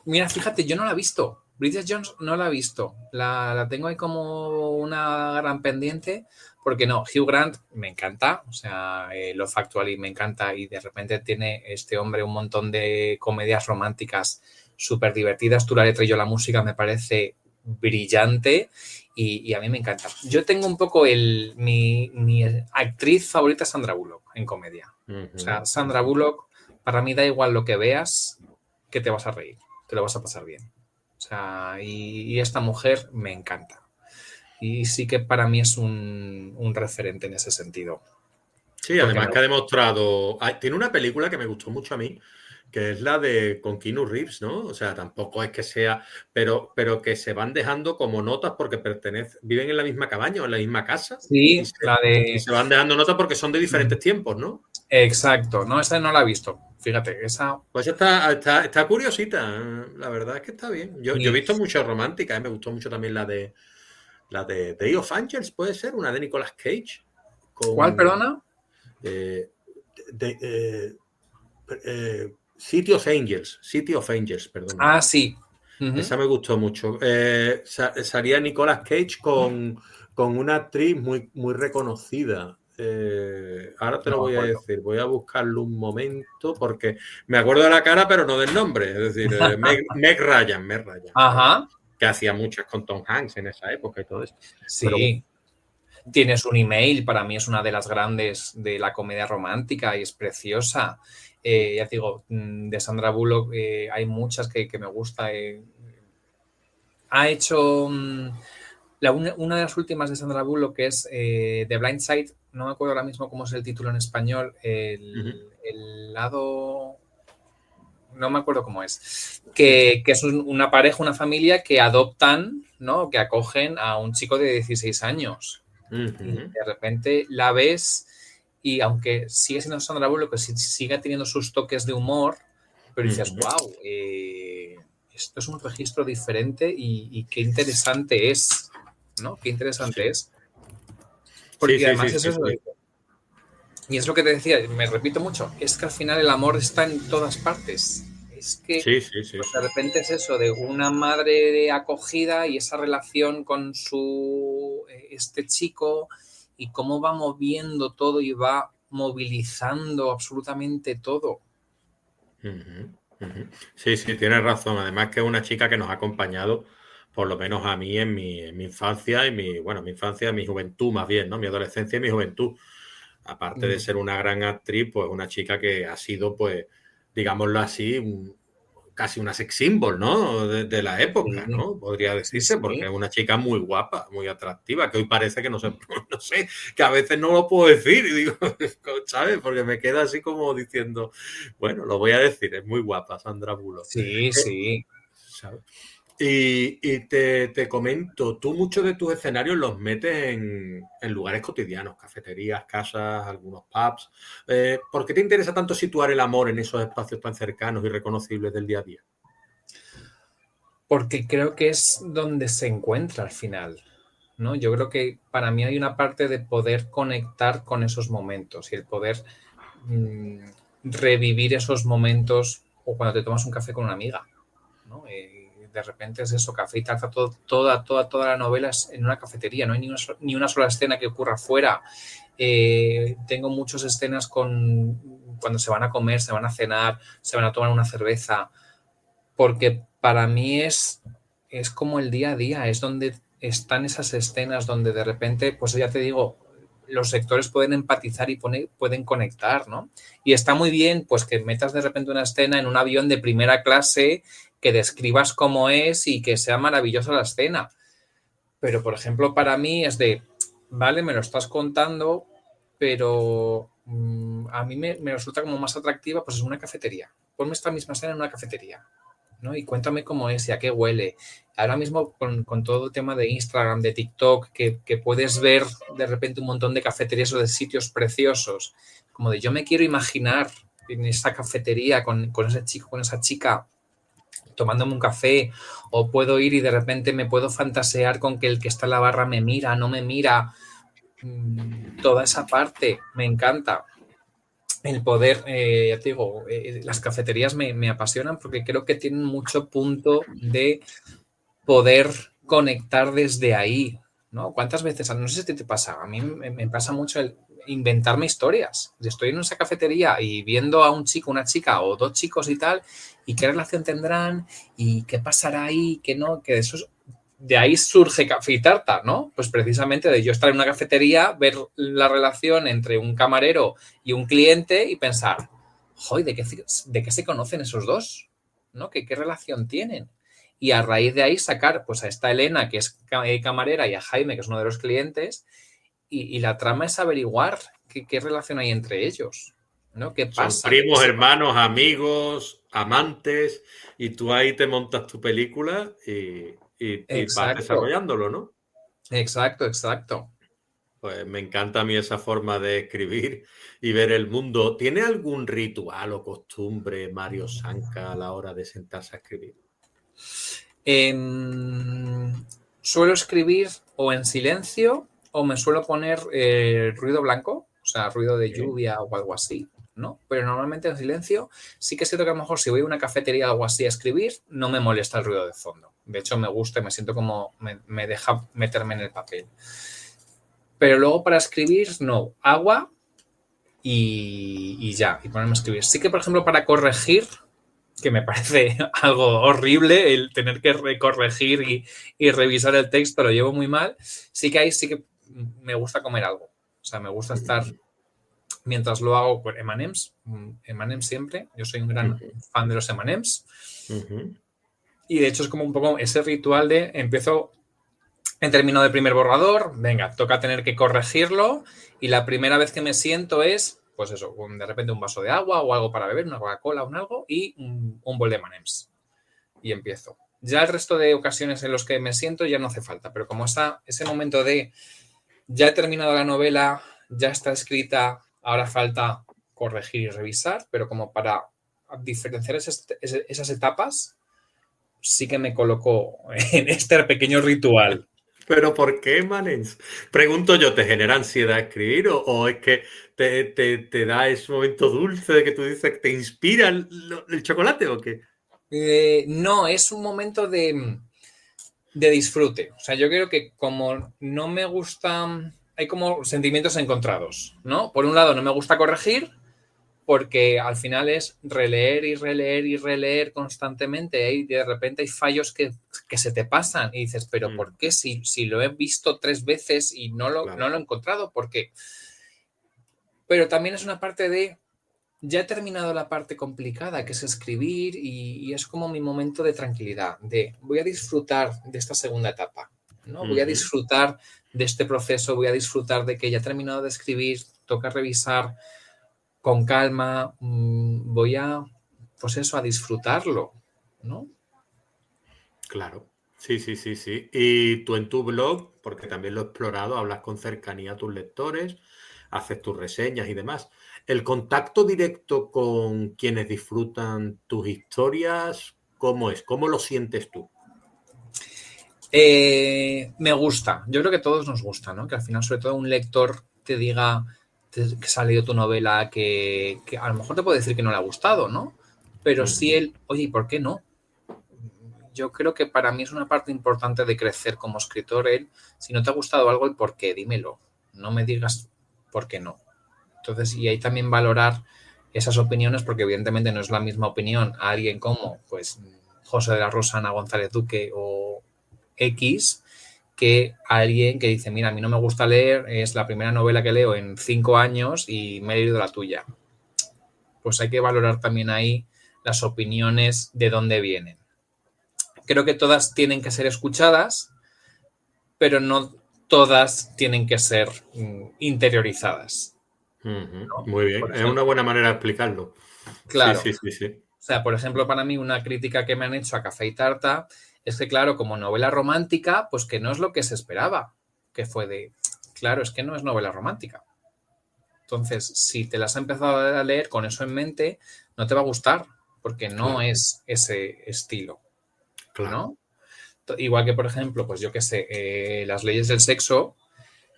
Mira, fíjate, yo no la he visto. Bridget Jones no la he visto. La tengo ahí como una gran pendiente, porque no, Hugh Grant me encanta, o sea, Love Actually me encanta y de repente tiene este hombre un montón de comedias románticas súper divertidas. Tú la letra y yo la música me parece brillante y a mí me encanta. Yo tengo un poco mi actriz favorita es Sandra Bullock en comedia. O sea, Sandra Bullock, para mí da igual lo que veas, que te vas a reír, te lo vas a pasar bien. O sea, y esta mujer me encanta. Y sí que para mí es un referente en ese sentido. Sí, Porque además que ha demostrado. Tiene una película que me gustó mucho a mí, que es la de con Keanu Reeves, ¿no? O sea, tampoco es que sea, pero que se van dejando como notas porque viven en la misma cabaña o en la misma casa y sí, se, la y de... se van dejando notas porque son de diferentes tiempos, ¿no? Exacto, no, esa no la he visto. Fíjate, esa... Pues está curiosita, la verdad es que está bien. Yo he Y, visto muchas románticas, me gustó mucho también la de Day of Angels, puede ser, una de Nicolas Cage, ¿Cuál, con perdona? eh, de, City of Angels, perdona. Ah, sí. Esa me gustó mucho. Salía Nicolas Cage con una actriz muy reconocida. Ahora te No lo me voy a acuerdo. decir, voy a buscarlo un momento porque me acuerdo de la cara, pero no del nombre. Es decir, Meg Ryan, Ajá, que hacía muchas con Tom Hanks en esa época y todo eso. Pero sí. Tienes un email, para mí es una de las grandes de la comedia romántica y es preciosa. Ya te digo, de Sandra Bullock hay muchas que me gusta. Ha hecho una de las últimas de Sandra Bullock, que es The Blind Side, no me acuerdo ahora mismo cómo es el título en español, uh -huh. el lado... No me acuerdo cómo es. Que es una pareja, una familia que adoptan, ¿no? Que acogen a un chico de 16 años. Uh-huh. Y de repente la ves y aunque sigue siendo Sandra Bullock, que sigue teniendo sus toques de humor, pero dices, wow, esto es un registro diferente y qué interesante es, ¿no? Qué interesante es. Porque además es eso. Y es lo que te decía, me repito mucho, es que al final el amor está en todas partes. Es que pues de repente es eso, de una madre de acogida y esa relación con este chico y cómo va moviendo todo y va movilizando absolutamente todo. Sí, tienes razón. Además que es una chica que nos ha acompañado, por lo menos a mí en mi infancia y mi infancia, mi juventud más bien, ¿no? Mi adolescencia y mi juventud. Aparte de ser una gran actriz, pues una chica que ha sido, pues, digámoslo así, casi una sex symbol, ¿no? De la época, ¿no? Podría decirse, porque es una chica muy guapa, muy atractiva, que hoy parece que no sé, que a veces no lo puedo decir, y digo, ¿sabes? Porque me queda así como diciendo, bueno, lo voy a decir, es muy guapa Sandra Bullock. Sí. ¿Sabes? Y te comento, tú muchos de tus escenarios los metes en lugares cotidianos, cafeterías, casas, algunos pubs. ¿Por qué te interesa tanto situar el amor en esos espacios tan cercanos y reconocibles del día a día? Porque creo que es donde se encuentra al final, ¿no? Yo creo que para mí hay una parte de poder conectar con esos momentos y el poder revivir esos momentos o cuando te tomas un café con una amiga, ¿no? De repente es eso, café y taza, toda la novela es en una cafetería, no hay ni una sola escena que ocurra fuera. Tengo muchas escenas cuando se van a comer, se van a cenar, se van a tomar una cerveza, porque para mí es como el día a día, es donde están esas escenas donde de repente, pues ya te digo, los sectores pueden empatizar y pueden conectar, ¿no? Y está muy bien, pues que metas de repente una escena en un avión de primera clase, que describas cómo es y que sea maravillosa la escena. Pero, por ejemplo, para mí es vale, me lo estás contando, pero a mí me resulta como más atractiva, pues es una cafetería. Ponme esta misma escena en una cafetería, ¿no? Y cuéntame cómo es y a qué huele. Ahora mismo con todo el tema de Instagram, de TikTok, que puedes ver de repente un montón de cafeterías o de sitios preciosos, como de yo me quiero imaginar en esa cafetería con ese chico, con esa chica, tomándome un café, o puedo ir y de repente me puedo fantasear con que el que está en la barra me mira, no me mira. Toda esa parte me encanta. El poder, ya te digo, las cafeterías me apasionan porque creo que tienen mucho punto de poder conectar desde ahí, ¿no? ¿Cuántas veces? No sé si te pasa, a mí me pasa mucho el inventarme historias. Estoy en esa cafetería y viendo a un chico, una chica o dos chicos y tal, y qué relación tendrán y qué pasará ahí, qué no, que eso es... De ahí surge Café y Tarta, ¿no? Pues precisamente de yo estar en una cafetería, ver la relación entre un camarero y un cliente y pensar, joder, ¿de qué se conocen esos dos? ¿No? ¿Qué relación tienen? Y a raíz de ahí sacar pues a esta Elena, que es camarera, y a Jaime, que es uno de los clientes, y la trama es averiguar qué relación hay entre ellos, ¿no? ¿Qué pasa? Son primos, hermanos, amigos, amantes, y tú ahí te montas tu película y vas desarrollándolo, ¿no? Exacto. Pues me encanta a mí esa forma de escribir y ver el mundo. ¿Tiene algún ritual o costumbre Mario Sanca a la hora de sentarse a escribir? Suelo escribir o en silencio o me suelo poner ruido blanco, o sea, ruido de lluvia o algo así, ¿no? Pero normalmente en silencio. Sí que siento que a lo mejor si voy a una cafetería o algo así a escribir, no me molesta el ruido de fondo. De hecho, me gusta y me siento como me deja meterme en el papel. Pero luego para escribir, no, agua y ya, y ponerme a escribir. Sí que, por ejemplo, para corregir, que me parece algo horrible el tener que corregir y revisar el texto, lo llevo muy mal, sí que me gusta comer algo. O sea, me gusta estar, mientras lo hago con M&M's siempre, yo soy un gran fan de los M&M's, y de hecho es como un poco ese ritual de empiezo... En términos de primer borrador, venga, toca tener que corregirlo y la primera vez que me siento es, pues eso, de repente un vaso de agua o algo para beber, una Coca-Cola, un algo y un bol de M&M's. Y empiezo. Ya el resto de ocasiones en los que me siento ya no hace falta, pero como está ese momento de ya he terminado la novela, ya está escrita, ahora falta corregir y revisar, pero como para diferenciar esas etapas, sí que me coloco en este pequeño ritual. ¿Pero por qué, Manens? Pregunto yo, ¿te genera ansiedad escribir o es que te da ese momento dulce de que tú dices que te inspira el chocolate o qué? No, es un momento de disfrute. O sea, yo creo que como no me gusta, hay como sentimientos encontrados, ¿no? Por un lado, no me gusta corregir porque al final es releer y releer y releer constantemente y de repente hay fallos que se te pasan y dices, pero ¿por qué? Si lo he visto 3 veces y no lo he encontrado, ¿por qué? Pero también es una parte de ya he terminado la parte complicada, que es escribir, y es como mi momento de tranquilidad, de voy a disfrutar de esta segunda etapa, ¿no? Voy a disfrutar de este proceso, voy a disfrutar de que ya he terminado de escribir, toca revisar con calma, voy a, pues eso, a disfrutarlo, ¿no? Claro, sí, sí, sí, sí. Y tú en tu blog, porque también lo he explorado, hablas con cercanía a tus lectores, haces tus reseñas y demás. ¿El contacto directo con quienes disfrutan tus historias, cómo es? ¿Cómo lo sientes tú? Me gusta. Yo creo que a todos nos gusta, ¿no? Que al final, sobre todo, un lector te diga que se ha leído tu novela, que a lo mejor te puede decir que no le ha gustado, ¿no? Pero sí él, oye, ¿y por qué no? Yo creo que para mí es una parte importante de crecer como escritor. Si no te ha gustado algo, el por qué, dímelo. No me digas por qué no. Entonces, y ahí también valorar esas opiniones, porque evidentemente no es la misma opinión a alguien como, pues, José de la Rosa, Ana González Duque o X, que a alguien que dice, mira, a mí no me gusta leer, es la primera novela que leo en 5 años y me he leído la tuya. Pues hay que valorar también ahí las opiniones de dónde vienen. Creo que todas tienen que ser escuchadas, pero no todas tienen que ser interiorizadas, ¿no? Muy bien, Por es una ejemplo, buena manera de explicarlo. Sí, claro. sí, sí, sí. O sea, por ejemplo, para mí una crítica que me han hecho a Café y Tarta es que, claro, como novela romántica, pues que no es lo que se esperaba, que fue de, claro, es que no es novela romántica. Entonces, si te las has empezado a leer con eso en mente, no te va a gustar, porque no Claro, es ese estilo, claro. ¿no? Igual que, por ejemplo, pues yo qué sé, Las leyes del sexo,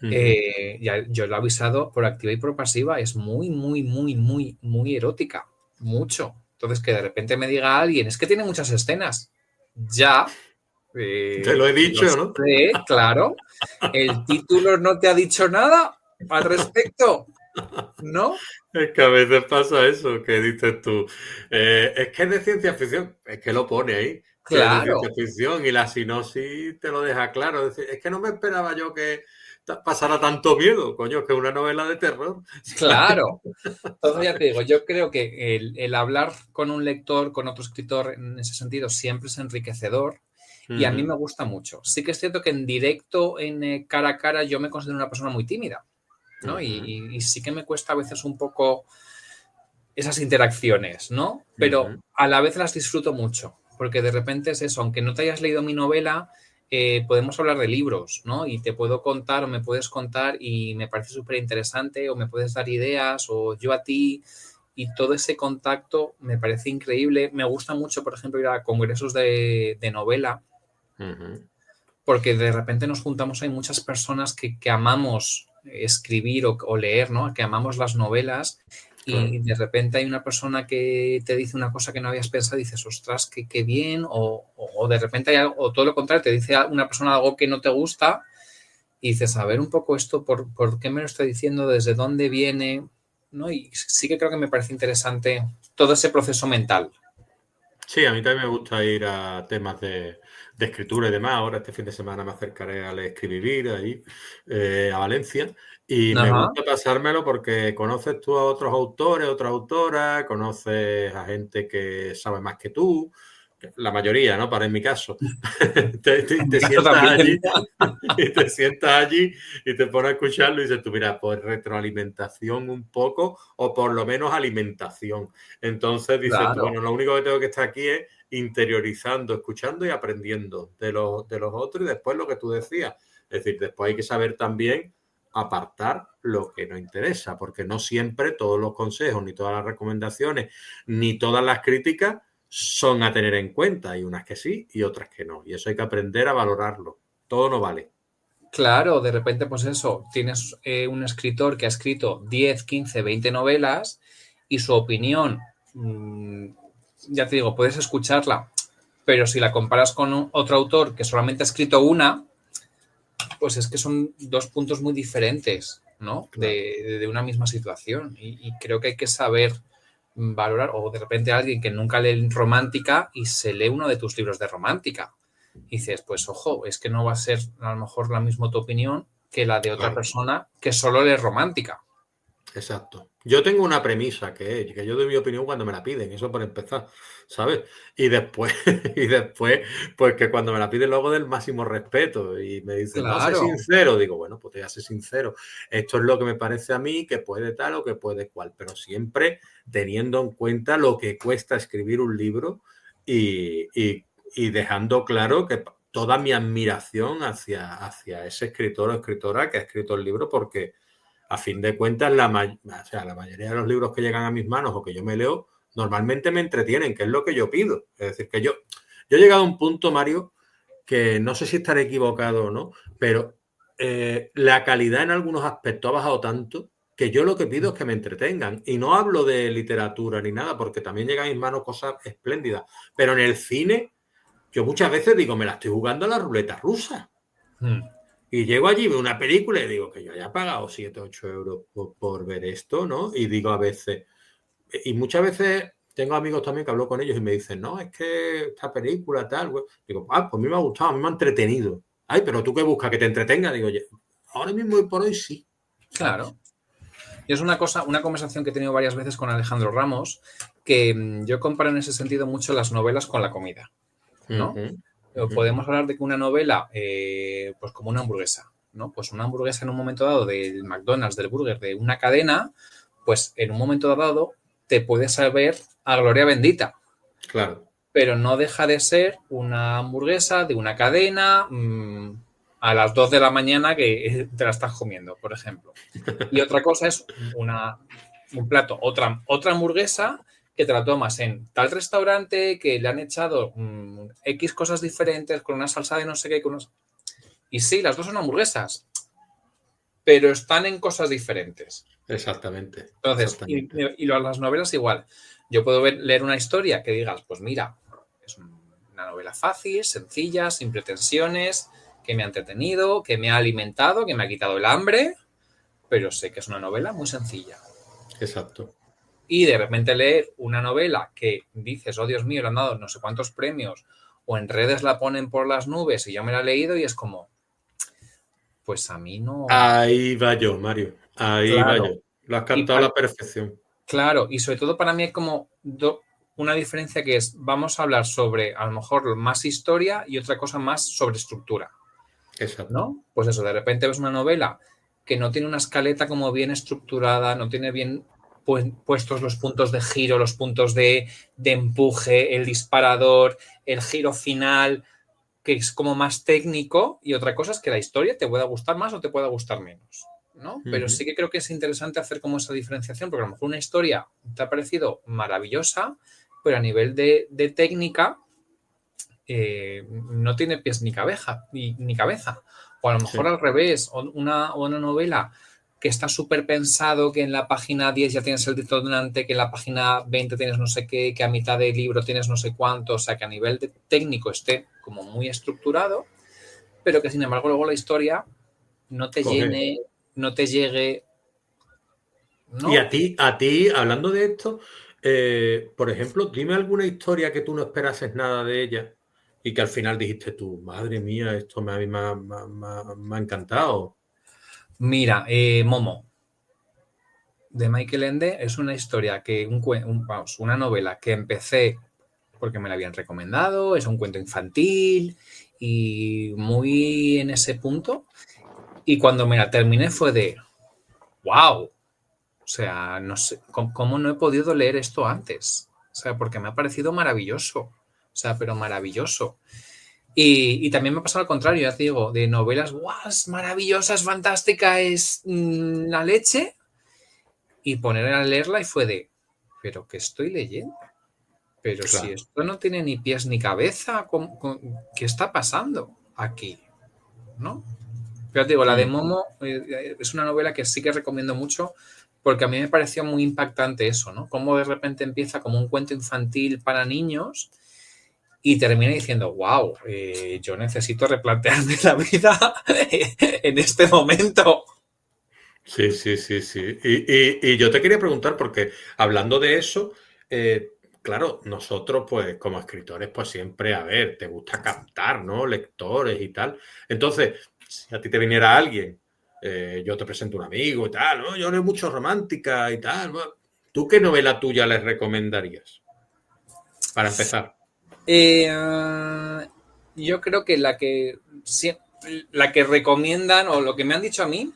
ya, yo lo he avisado por activa y por pasiva, es muy, muy, muy, muy, muy erótica, mucho. Entonces, que de repente me diga alguien, es que tiene muchas escenas, ya, Te lo he lo dicho, ¿no? sé, claro, el título no te ha dicho nada al respecto, ¿no? Es que a veces pasa eso, que dices tú, es que es de ciencia ficción, es que lo pone ahí, que es de ciencia Claro, ficción y la sinopsis te lo deja claro. Es que no me esperaba yo que pasara tanto miedo, coño, es que es una novela de terror. claro. Entonces ya te digo, yo creo que el hablar con un lector, con otro escritor, en ese sentido, siempre es enriquecedor y a mí me gusta mucho. Sí que es cierto que en directo, en cara a cara, yo me considero una persona muy tímida, ¿no? Y sí que me cuesta a veces un poco esas interacciones, ¿no? Pero a la vez las disfruto mucho, porque de repente es eso, aunque no te hayas leído mi novela, podemos hablar de libros, ¿no? Y te puedo contar o me puedes contar y me parece súper interesante o me puedes dar ideas o yo a ti y todo ese contacto me parece increíble. Me gusta mucho, por ejemplo, ir a congresos de novela, porque de repente nos juntamos, hay muchas personas que amamos escribir o leer, ¿no? Que amamos las novelas Claro. y de repente hay una persona que te dice una cosa que no habías pensado y dices, ostras, qué bien, o de repente hay algo, o todo lo contrario, te dice una persona algo que no te gusta y dices, a ver un poco esto, ¿por qué me lo estoy diciendo? ¿Desde dónde viene? ¿No? Y sí que creo que me parece interesante todo ese proceso mental. Sí, a mí también me gusta ir a temas de escritura y demás. Ahora este fin de semana me acercaré al Escribir allí, a Valencia. Y me Ajá. gusta pasármelo porque conoces tú a otros autores, otras autoras, conoces a gente que sabe más que tú, la mayoría, ¿no? Para en mi caso, te sientas también. allí y te sientas allí y te pones a escucharlo y dices tú, mira, pues retroalimentación un poco o por lo menos alimentación. Entonces dices tú, Claro. bueno, lo único que tengo que estar aquí es interiorizando, escuchando y aprendiendo de los otros y después lo que tú decías. Es decir, después hay que saber también apartar lo que no interesa, porque no siempre todos los consejos, ni todas las recomendaciones, ni todas las críticas son a tener en cuenta. Hay unas que sí y otras que no. Y eso hay que aprender a valorarlo. Todo no vale. Claro, de repente, pues eso, tienes un escritor que ha escrito 10, 15, 20 novelas y su opinión, ya te digo, puedes escucharla, pero si la comparas con otro autor que solamente ha escrito una, pues es que son dos puntos muy diferentes, ¿no? Claro. De una misma situación. Y creo que hay que saber valorar, o de repente alguien que nunca lee romántica y se lee uno de tus libros de romántica. Y dices, pues ojo, es que no va a ser a lo mejor la misma tu opinión que la de otra Claro. persona que solo lee romántica. Exacto. Yo tengo una premisa que yo doy mi opinión cuando me la piden, eso por empezar, ¿sabes? Y después, y después, pues que cuando me la piden luego del máximo respeto y me dicen, no, sé Claro. sincero, digo, bueno, pues te voy a ser sincero. Esto es lo que me parece a mí, que puede tal o que puede cual, pero siempre teniendo en cuenta lo que cuesta escribir un libro y dejando claro que toda mi admiración hacia ese escritor o escritora que ha escrito el libro, porque a fin de cuentas, la mayoría de los libros que llegan a mis manos o que yo me leo, normalmente me entretienen, que es lo que yo pido. Es decir, que yo he llegado a un punto, Mario, que no sé si estaré equivocado o no, pero la calidad en algunos aspectos ha bajado tanto que yo lo que pido es que me entretengan. Y no hablo de literatura ni nada, porque también llegan a mis manos cosas espléndidas. Pero en el cine, yo muchas veces digo, me la estoy jugando a la ruleta rusa. Y llego allí, veo una película y digo que yo haya pagado 7 8 euros por ver esto, ¿no? Y digo a veces, y muchas veces tengo amigos también que hablo con ellos y me dicen, no, es que esta película tal, güey. Digo, pues a mí me ha gustado, a mí me ha entretenido. Ay, pero tú qué buscas, que te entretenga. Digo, oye, ahora mismo y por hoy sí, ¿sabes? Claro. Y es una cosa, una conversación que he tenido varias veces con Alejandro Ramos, que yo comparo en ese sentido mucho las novelas con la comida, ¿no? Ujú, ujú. Podemos hablar de que una novela, pues como una hamburguesa, ¿no? Pues una hamburguesa en un momento dado del McDonald's, del burger, de una cadena, pues en un momento dado te puede saber a gloria bendita, Claro. pero no deja de ser una hamburguesa de una cadena a las 2 de la mañana que te la estás comiendo, por ejemplo. Y otra cosa es un plato, otra hamburguesa que te la tomas en tal restaurante que le han echado X cosas diferentes con una salsa de no sé qué. Y sí, las dos son hamburguesas, pero están en cosas diferentes. Exactamente, Entonces, exactamente. las novelas igual. Yo puedo leer una historia que digas, pues mira, es una novela fácil, sencilla, sin pretensiones, que me ha entretenido, que me ha alimentado, que me ha quitado el hambre, pero sé que es una novela muy sencilla. Exacto. Y de repente leer una novela que dices, oh Dios mío, le han dado no sé cuántos premios, o en redes la ponen por las nubes y yo me la he leído y es como, pues a mí no. Ahí va yo, Mario. Ahí va yo. Claro. Lo has Y cantado a la perfección. claro, y sobre todo para mí hay como una diferencia que es, vamos a hablar sobre a lo mejor más historia y otra cosa más sobre estructura, Exacto. ¿no? Pues eso, de repente ves una novela que no tiene una escaleta como bien estructurada, no tiene bien puestos los puntos de giro, los puntos de empuje, el disparador, el giro final, que es como más técnico, y otra cosa es que la historia te pueda gustar más o te pueda gustar menos, ¿no? Pero Ujú. sí que creo que es interesante hacer como esa diferenciación, porque a lo mejor una historia te ha parecido maravillosa, pero a nivel de técnica no tiene pies ni cabeza. O a lo mejor Sí. al revés, una novela que está súper pensado, que en la página 10 ya tienes el detonante, que en la página 20 tienes no sé qué, que a mitad del libro tienes no sé cuánto, o sea, que a nivel técnico esté como muy estructurado, pero que sin embargo luego la historia no te Coge. llene, no te llegue, Y ¿no? a ti, hablando de esto, por ejemplo, dime alguna historia que tú no esperases nada de ella y que al final dijiste tú, madre mía, esto me ha encantado. Mira, Momo, de Michael Ende, es una historia que, vamos, una novela que empecé porque me la habían recomendado, es un cuento infantil y muy en ese punto. Y cuando me la terminé fue de, wow, o sea, no sé, ¿cómo no he podido leer esto antes? O sea, porque me ha parecido maravilloso, o sea, pero maravilloso. Y también me ha pasado al contrario, ya te digo, de novelas, guau, es maravillosa, es fantástica, es la leche, y poner a leerla y fue de, ¿pero qué estoy leyendo? Pero si Claro. esto no tiene ni pies ni cabeza, ¿qué está pasando aquí? ¿No? Pero te digo, la de Mm. Momo es una novela que sí que recomiendo mucho porque a mí me pareció muy impactante eso, ¿no? Cómo de repente empieza como un cuento infantil para niños y termina diciendo, wow, yo necesito replantearme la vida en este momento. Sí, sí, sí, sí. Y yo te quería preguntar, porque hablando de eso, claro, nosotros, pues, como escritores, pues siempre, a ver, te gusta captar, ¿no? Lectores y tal. Entonces, si a ti te viniera alguien, yo te presento un amigo y tal, ¿no? Yo leo mucho romántica y tal. Bueno, ¿tú qué novela tuya les recomendarías? Para empezar. Yo creo que la que recomiendan o lo que me han dicho a mí,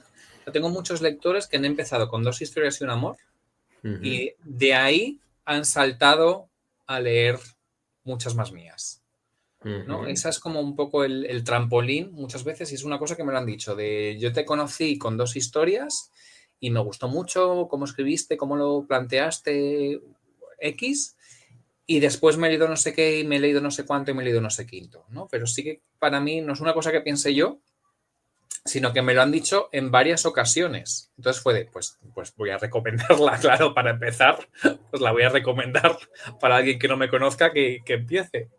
yo tengo muchos lectores que han empezado con Dos historias y un amor Ujú, y de ahí han saltado a leer muchas más mías, ¿no? ujú, Esa es como un poco el trampolín muchas veces y es una cosa que me lo han dicho, de yo te conocí con Dos historias y me gustó mucho cómo escribiste, cómo lo planteaste, X, y después me he leído no sé qué y me he leído no sé cuánto y me he leído no sé quinto, ¿no? Pero sí que para mí no es una cosa que piense yo, sino que me lo han dicho en varias ocasiones. Entonces fue de, pues voy a recomendarla, claro, para empezar, pues la voy a recomendar para alguien que no me conozca que empiece.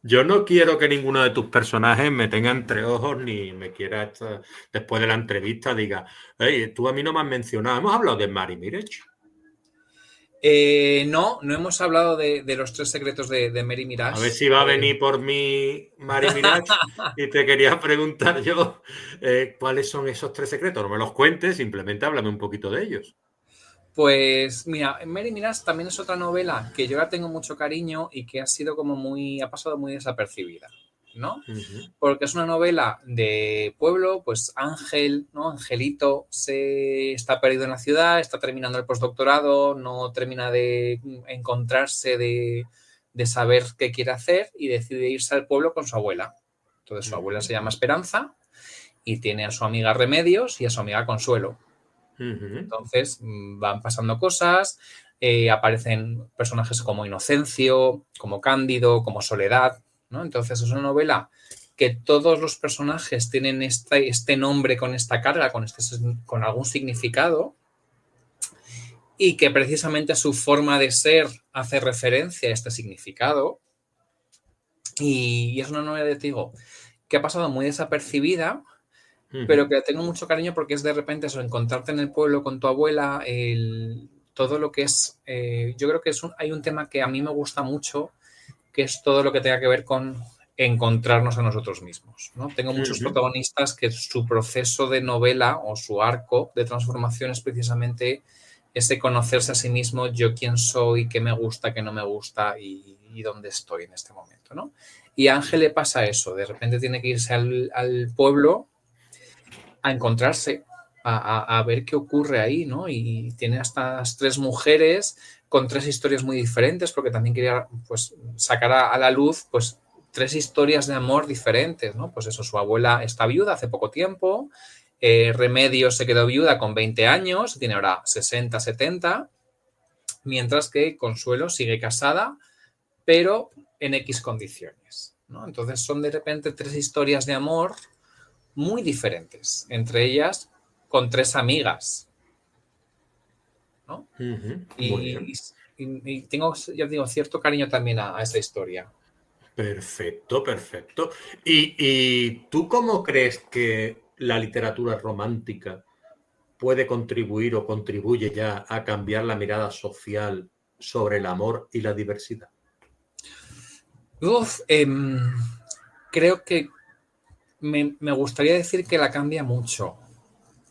yo no quiero que ninguno de tus personajes me tenga entre ojos ni me quiera después de la entrevista diga, hey, tú a mí no me has mencionado. Hemos hablado de Mari Mirech. No hemos hablado de los tres secretos de Mary A ver Mirage. si va a venir por mí Mari Mirach y te quería preguntar yo cuáles son esos tres secretos. No me los cuentes, simplemente háblame un poquito de ellos. Pues mira, Mary Mirage también es otra novela que yo la tengo mucho cariño y que ha sido como ha pasado muy desapercibida, ¿no? Ujú, Porque es una novela de pueblo, pues Ángel, ¿no? Angelito está perdido en la ciudad, está terminando el postdoctorado, no termina de encontrarse, de saber qué quiere hacer y decide irse al pueblo con su abuela. Entonces su abuela ujú, se llama Esperanza y tiene a su amiga Remedios y a su amiga Consuelo. ujú, Entonces van pasando cosas, aparecen personajes como Inocencio, como Cándido, como Soledad, ¿no? Entonces es una novela que todos los personajes tienen este nombre con esta carga, con algún significado y que precisamente su forma de ser hace referencia a este significado. Y es una novela, te digo, que ha pasado muy desapercibida, pero ujú. que tengo mucho cariño porque es de repente eso, encontrarte en el pueblo con tu abuela, todo lo que es, yo creo que hay un tema que a mí me gusta mucho, que es todo lo que tenga que ver con encontrarnos a nosotros mismos, ¿no? Tengo muchos Ujú. protagonistas que su proceso de novela o su arco de transformación es precisamente ese conocerse a sí mismo, yo quién soy, qué me gusta, qué no me gusta y dónde estoy en este momento, ¿no? Y a Ángel le pasa eso, de repente tiene que irse al pueblo a encontrarse, a ver qué ocurre ahí, ¿no? Y tiene a estas tres mujeres con tres historias muy diferentes, porque también quería pues sacar a la luz pues tres historias de amor diferentes, ¿no? Pues eso, su abuela está viuda hace poco tiempo, Remedios se quedó viuda con 20 años, tiene ahora 60, 70, mientras que Consuelo sigue casada, pero en X condiciones, ¿no? Entonces son de repente tres historias de amor muy diferentes, entre ellas con tres amigas, ¿no? Ujú, muy Y, bien. y tengo, ya digo, cierto cariño también a esa historia. Perfecto, perfecto. ¿Y tú cómo crees que la literatura romántica puede contribuir o contribuye ya a cambiar la mirada social sobre el amor y la diversidad? Uf, creo que me gustaría decir que la cambia mucho,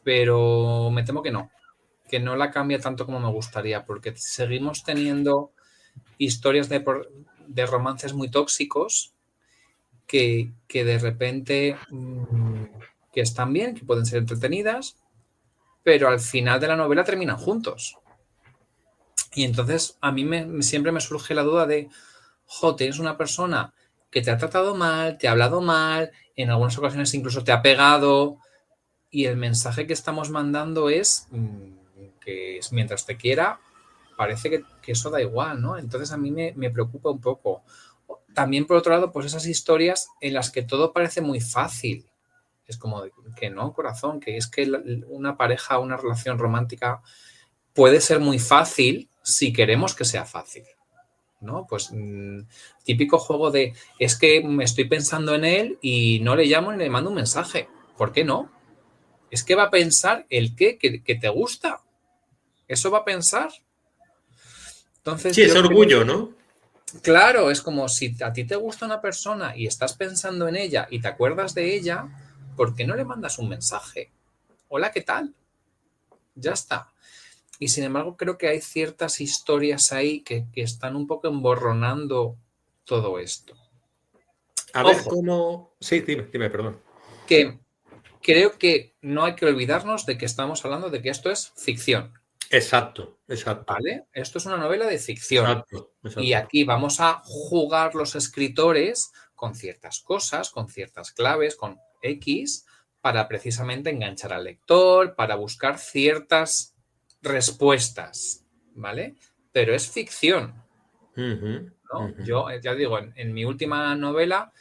pero me temo que no la cambia tanto como me gustaría, porque seguimos teniendo historias de romances muy tóxicos que de repente que están bien, que pueden ser entretenidas, pero al final de la novela terminan juntos. Y entonces a mí siempre me surge la duda de, tienes una persona que te ha tratado mal, te ha hablado mal, en algunas ocasiones incluso te ha pegado, y el mensaje que estamos mandando es que mientras te quiera, parece que eso da igual, ¿no? Entonces a mí me preocupa un poco. También, por otro lado, pues esas historias en las que todo parece muy fácil. Es como que no, corazón, que es que una pareja, una relación romántica puede ser muy fácil si queremos que sea fácil, ¿no? Pues típico juego de, es que me estoy pensando en él y no le llamo ni le mando un mensaje. ¿Por qué no? Es que va a pensar el qué, que te gusta. Eso va a pensar. Entonces, Sí, es orgullo, ¿no? Claro, es como si a ti te gusta una persona y estás pensando en ella y te acuerdas de ella, ¿por qué no le mandas un mensaje? Hola, ¿qué tal? Ya está. Y sin embargo, creo que hay ciertas historias ahí que están un poco emborronando todo esto. A ver Ojo, cómo... Sí, dime, perdón. que creo que no hay que olvidarnos de que estamos hablando de que esto es ficción. Exacto. ¿Vale? Esto es una novela de ficción. Y Exacto. aquí vamos a jugar los escritores con ciertas cosas, con ciertas claves, con X, para precisamente enganchar al lector, para buscar ciertas respuestas, ¿vale? Pero es ficción, ¿no? Yo, ya digo, en mi última novela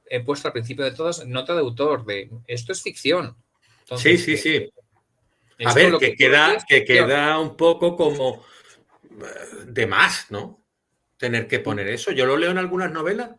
he puesto al principio de todas nota de autor de esto es ficción. Entonces, Sí. A esto ver, lo que tú lees que es ficción. queda un poco como de más, ¿no? Tener que poner eso. Yo lo leo en algunas novelas.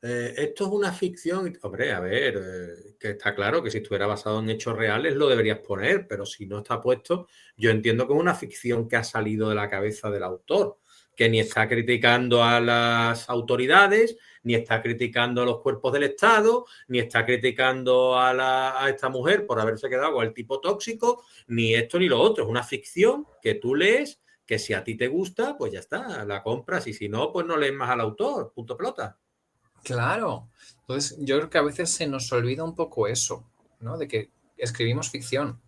Esto es una ficción. Hombre, a ver, que está claro que si estuviera basado en hechos reales lo deberías poner, pero si no está puesto, yo entiendo que es una ficción que ha salido de la cabeza del autor, que ni está criticando a las autoridades, ni está criticando a los cuerpos del Estado, ni está criticando a esta mujer por haberse quedado con el tipo tóxico, ni esto ni lo otro. Es una ficción que tú lees, que si a ti te gusta, pues ya está, la compras, y si no, pues no lees más al autor, punto pelota. Claro. Entonces, yo creo que a veces se nos olvida un poco eso, ¿no? De que escribimos ficción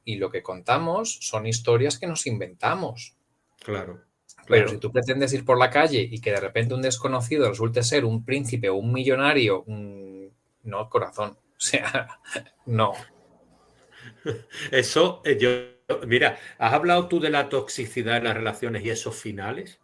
y lo que contamos son historias que nos inventamos. Claro, Pero si claro. tú pretendes ir por la calle y que de repente un desconocido resulte ser un príncipe o un millonario, no, corazón. O sea, no. Eso, mira, has hablado tú de la toxicidad en las relaciones y esos finales,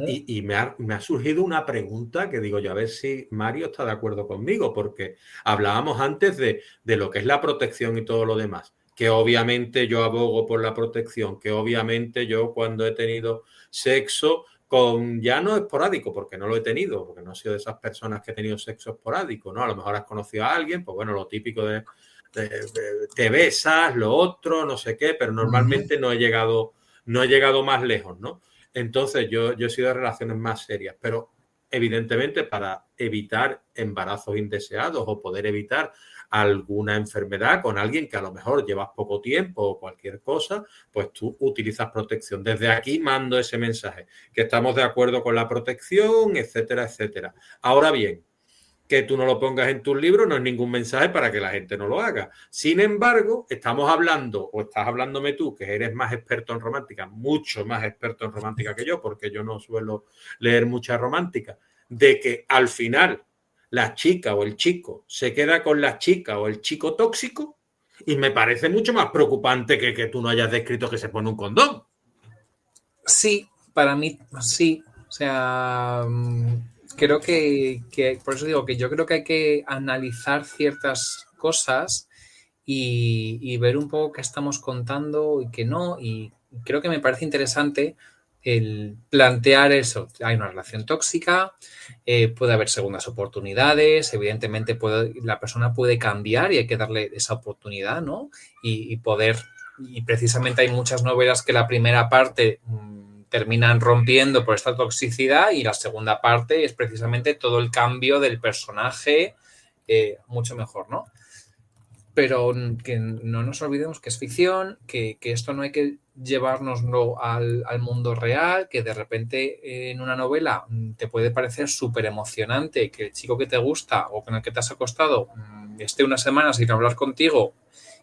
y me ha surgido una pregunta que digo yo, a ver si Mario está de acuerdo conmigo, porque hablábamos antes de lo que es la protección y todo lo demás, que obviamente yo abogo por la protección, que obviamente yo cuando he tenido sexo con, ya no esporádico, porque no lo he tenido, porque no he sido de esas personas que he tenido sexo esporádico, ¿no? A lo mejor has conocido a alguien, pues bueno, lo típico de te besas, lo otro, no sé qué, pero normalmente no he llegado más lejos, ¿no? Entonces yo he sido de relaciones más serias, pero evidentemente para evitar embarazos indeseados o poder evitar alguna enfermedad con alguien que a lo mejor llevas poco tiempo o cualquier cosa, pues tú utilizas protección. Desde aquí mando ese mensaje, que estamos de acuerdo con la protección, etcétera, etcétera. Ahora bien, que tú no lo pongas en tus libros no es ningún mensaje para que la gente no lo haga. Sin embargo, estamos hablando, o estás hablándome tú, que eres más experto en romántica, mucho más experto en romántica que yo, porque yo no suelo leer mucha romántica, de que al final la chica o el chico se queda con la chica o el chico tóxico, y me parece mucho más preocupante que tú no hayas descrito que se pone un condón. Sí, para mí sí. O sea, creo por eso digo que yo creo que hay que analizar ciertas cosas y ver un poco qué estamos contando y qué no. Y creo que me parece interesante el plantear eso. Hay una relación tóxica, puede haber segundas oportunidades, evidentemente la persona puede cambiar y hay que darle esa oportunidad, ¿no? Y poder, y precisamente hay muchas novelas que la primera parte terminan rompiendo por esta toxicidad y la segunda parte es precisamente todo el cambio del personaje, mucho mejor, ¿no? Pero que no nos olvidemos que es ficción, que esto no hay que llevárnoslo al mundo real, que de repente en una novela te puede parecer súper emocionante que el chico que te gusta o con el que te has acostado esté una semana sin hablar contigo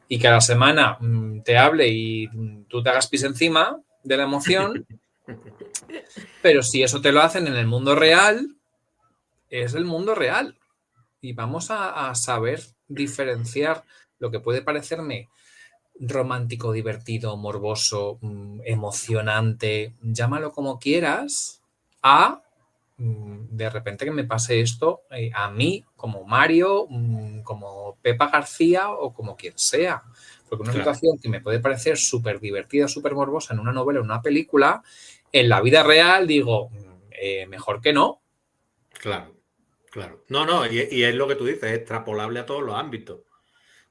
y que a la semana te hable y tú te hagas pis encima de la emoción, pero si eso te lo hacen en el mundo real, es el mundo real. Y vamos a saber diferenciar lo que puede parecerme romántico, divertido, morboso, emocionante, llámalo como quieras, a de repente que me pase esto a mí, como Mario, como Pepa García o como quien sea. Porque una Claro, situación que me puede parecer súper divertida, súper morbosa en una novela, en una película, en la vida real digo, mejor que no. claro, claro. No, no, y es lo que tú dices, es extrapolable a todos los ámbitos.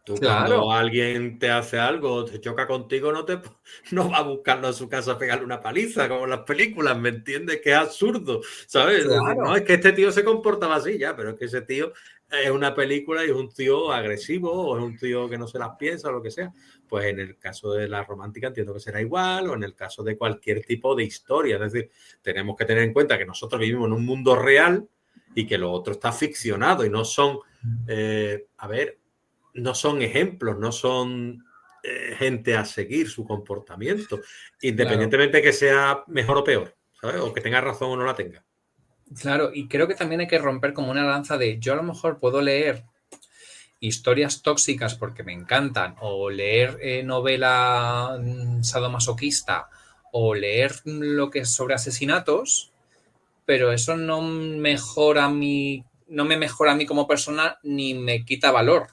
Tú cuando Claro, alguien te hace algo o te choca contigo, no va a buscarlo a su casa a pegarle una paliza, como en las películas, ¿me entiendes? Que es absurdo, ¿sabes? Es decir, no, claro, es que este tío se comportaba así, ya, pero es que ese tío es una película y es un tío agresivo o es un tío que no se las piensa o lo que sea. Pues en el caso de la romántica entiendo que será igual o en el caso de cualquier tipo de historia. Es decir, tenemos que tener en cuenta que nosotros vivimos en un mundo real y que lo otro está ficcionado y no son, a ver, no son ejemplos, no son gente a seguir su comportamiento, claro. independientemente de que sea mejor o peor, ¿sabes? O que tenga razón o no la tenga. Claro, y creo que también hay que romper como una lanza de yo a lo mejor puedo leer historias tóxicas porque me encantan, o leer novela sadomasoquista, o leer lo que es sobre asesinatos, pero eso no me mejora a mí como persona ni me quita valor,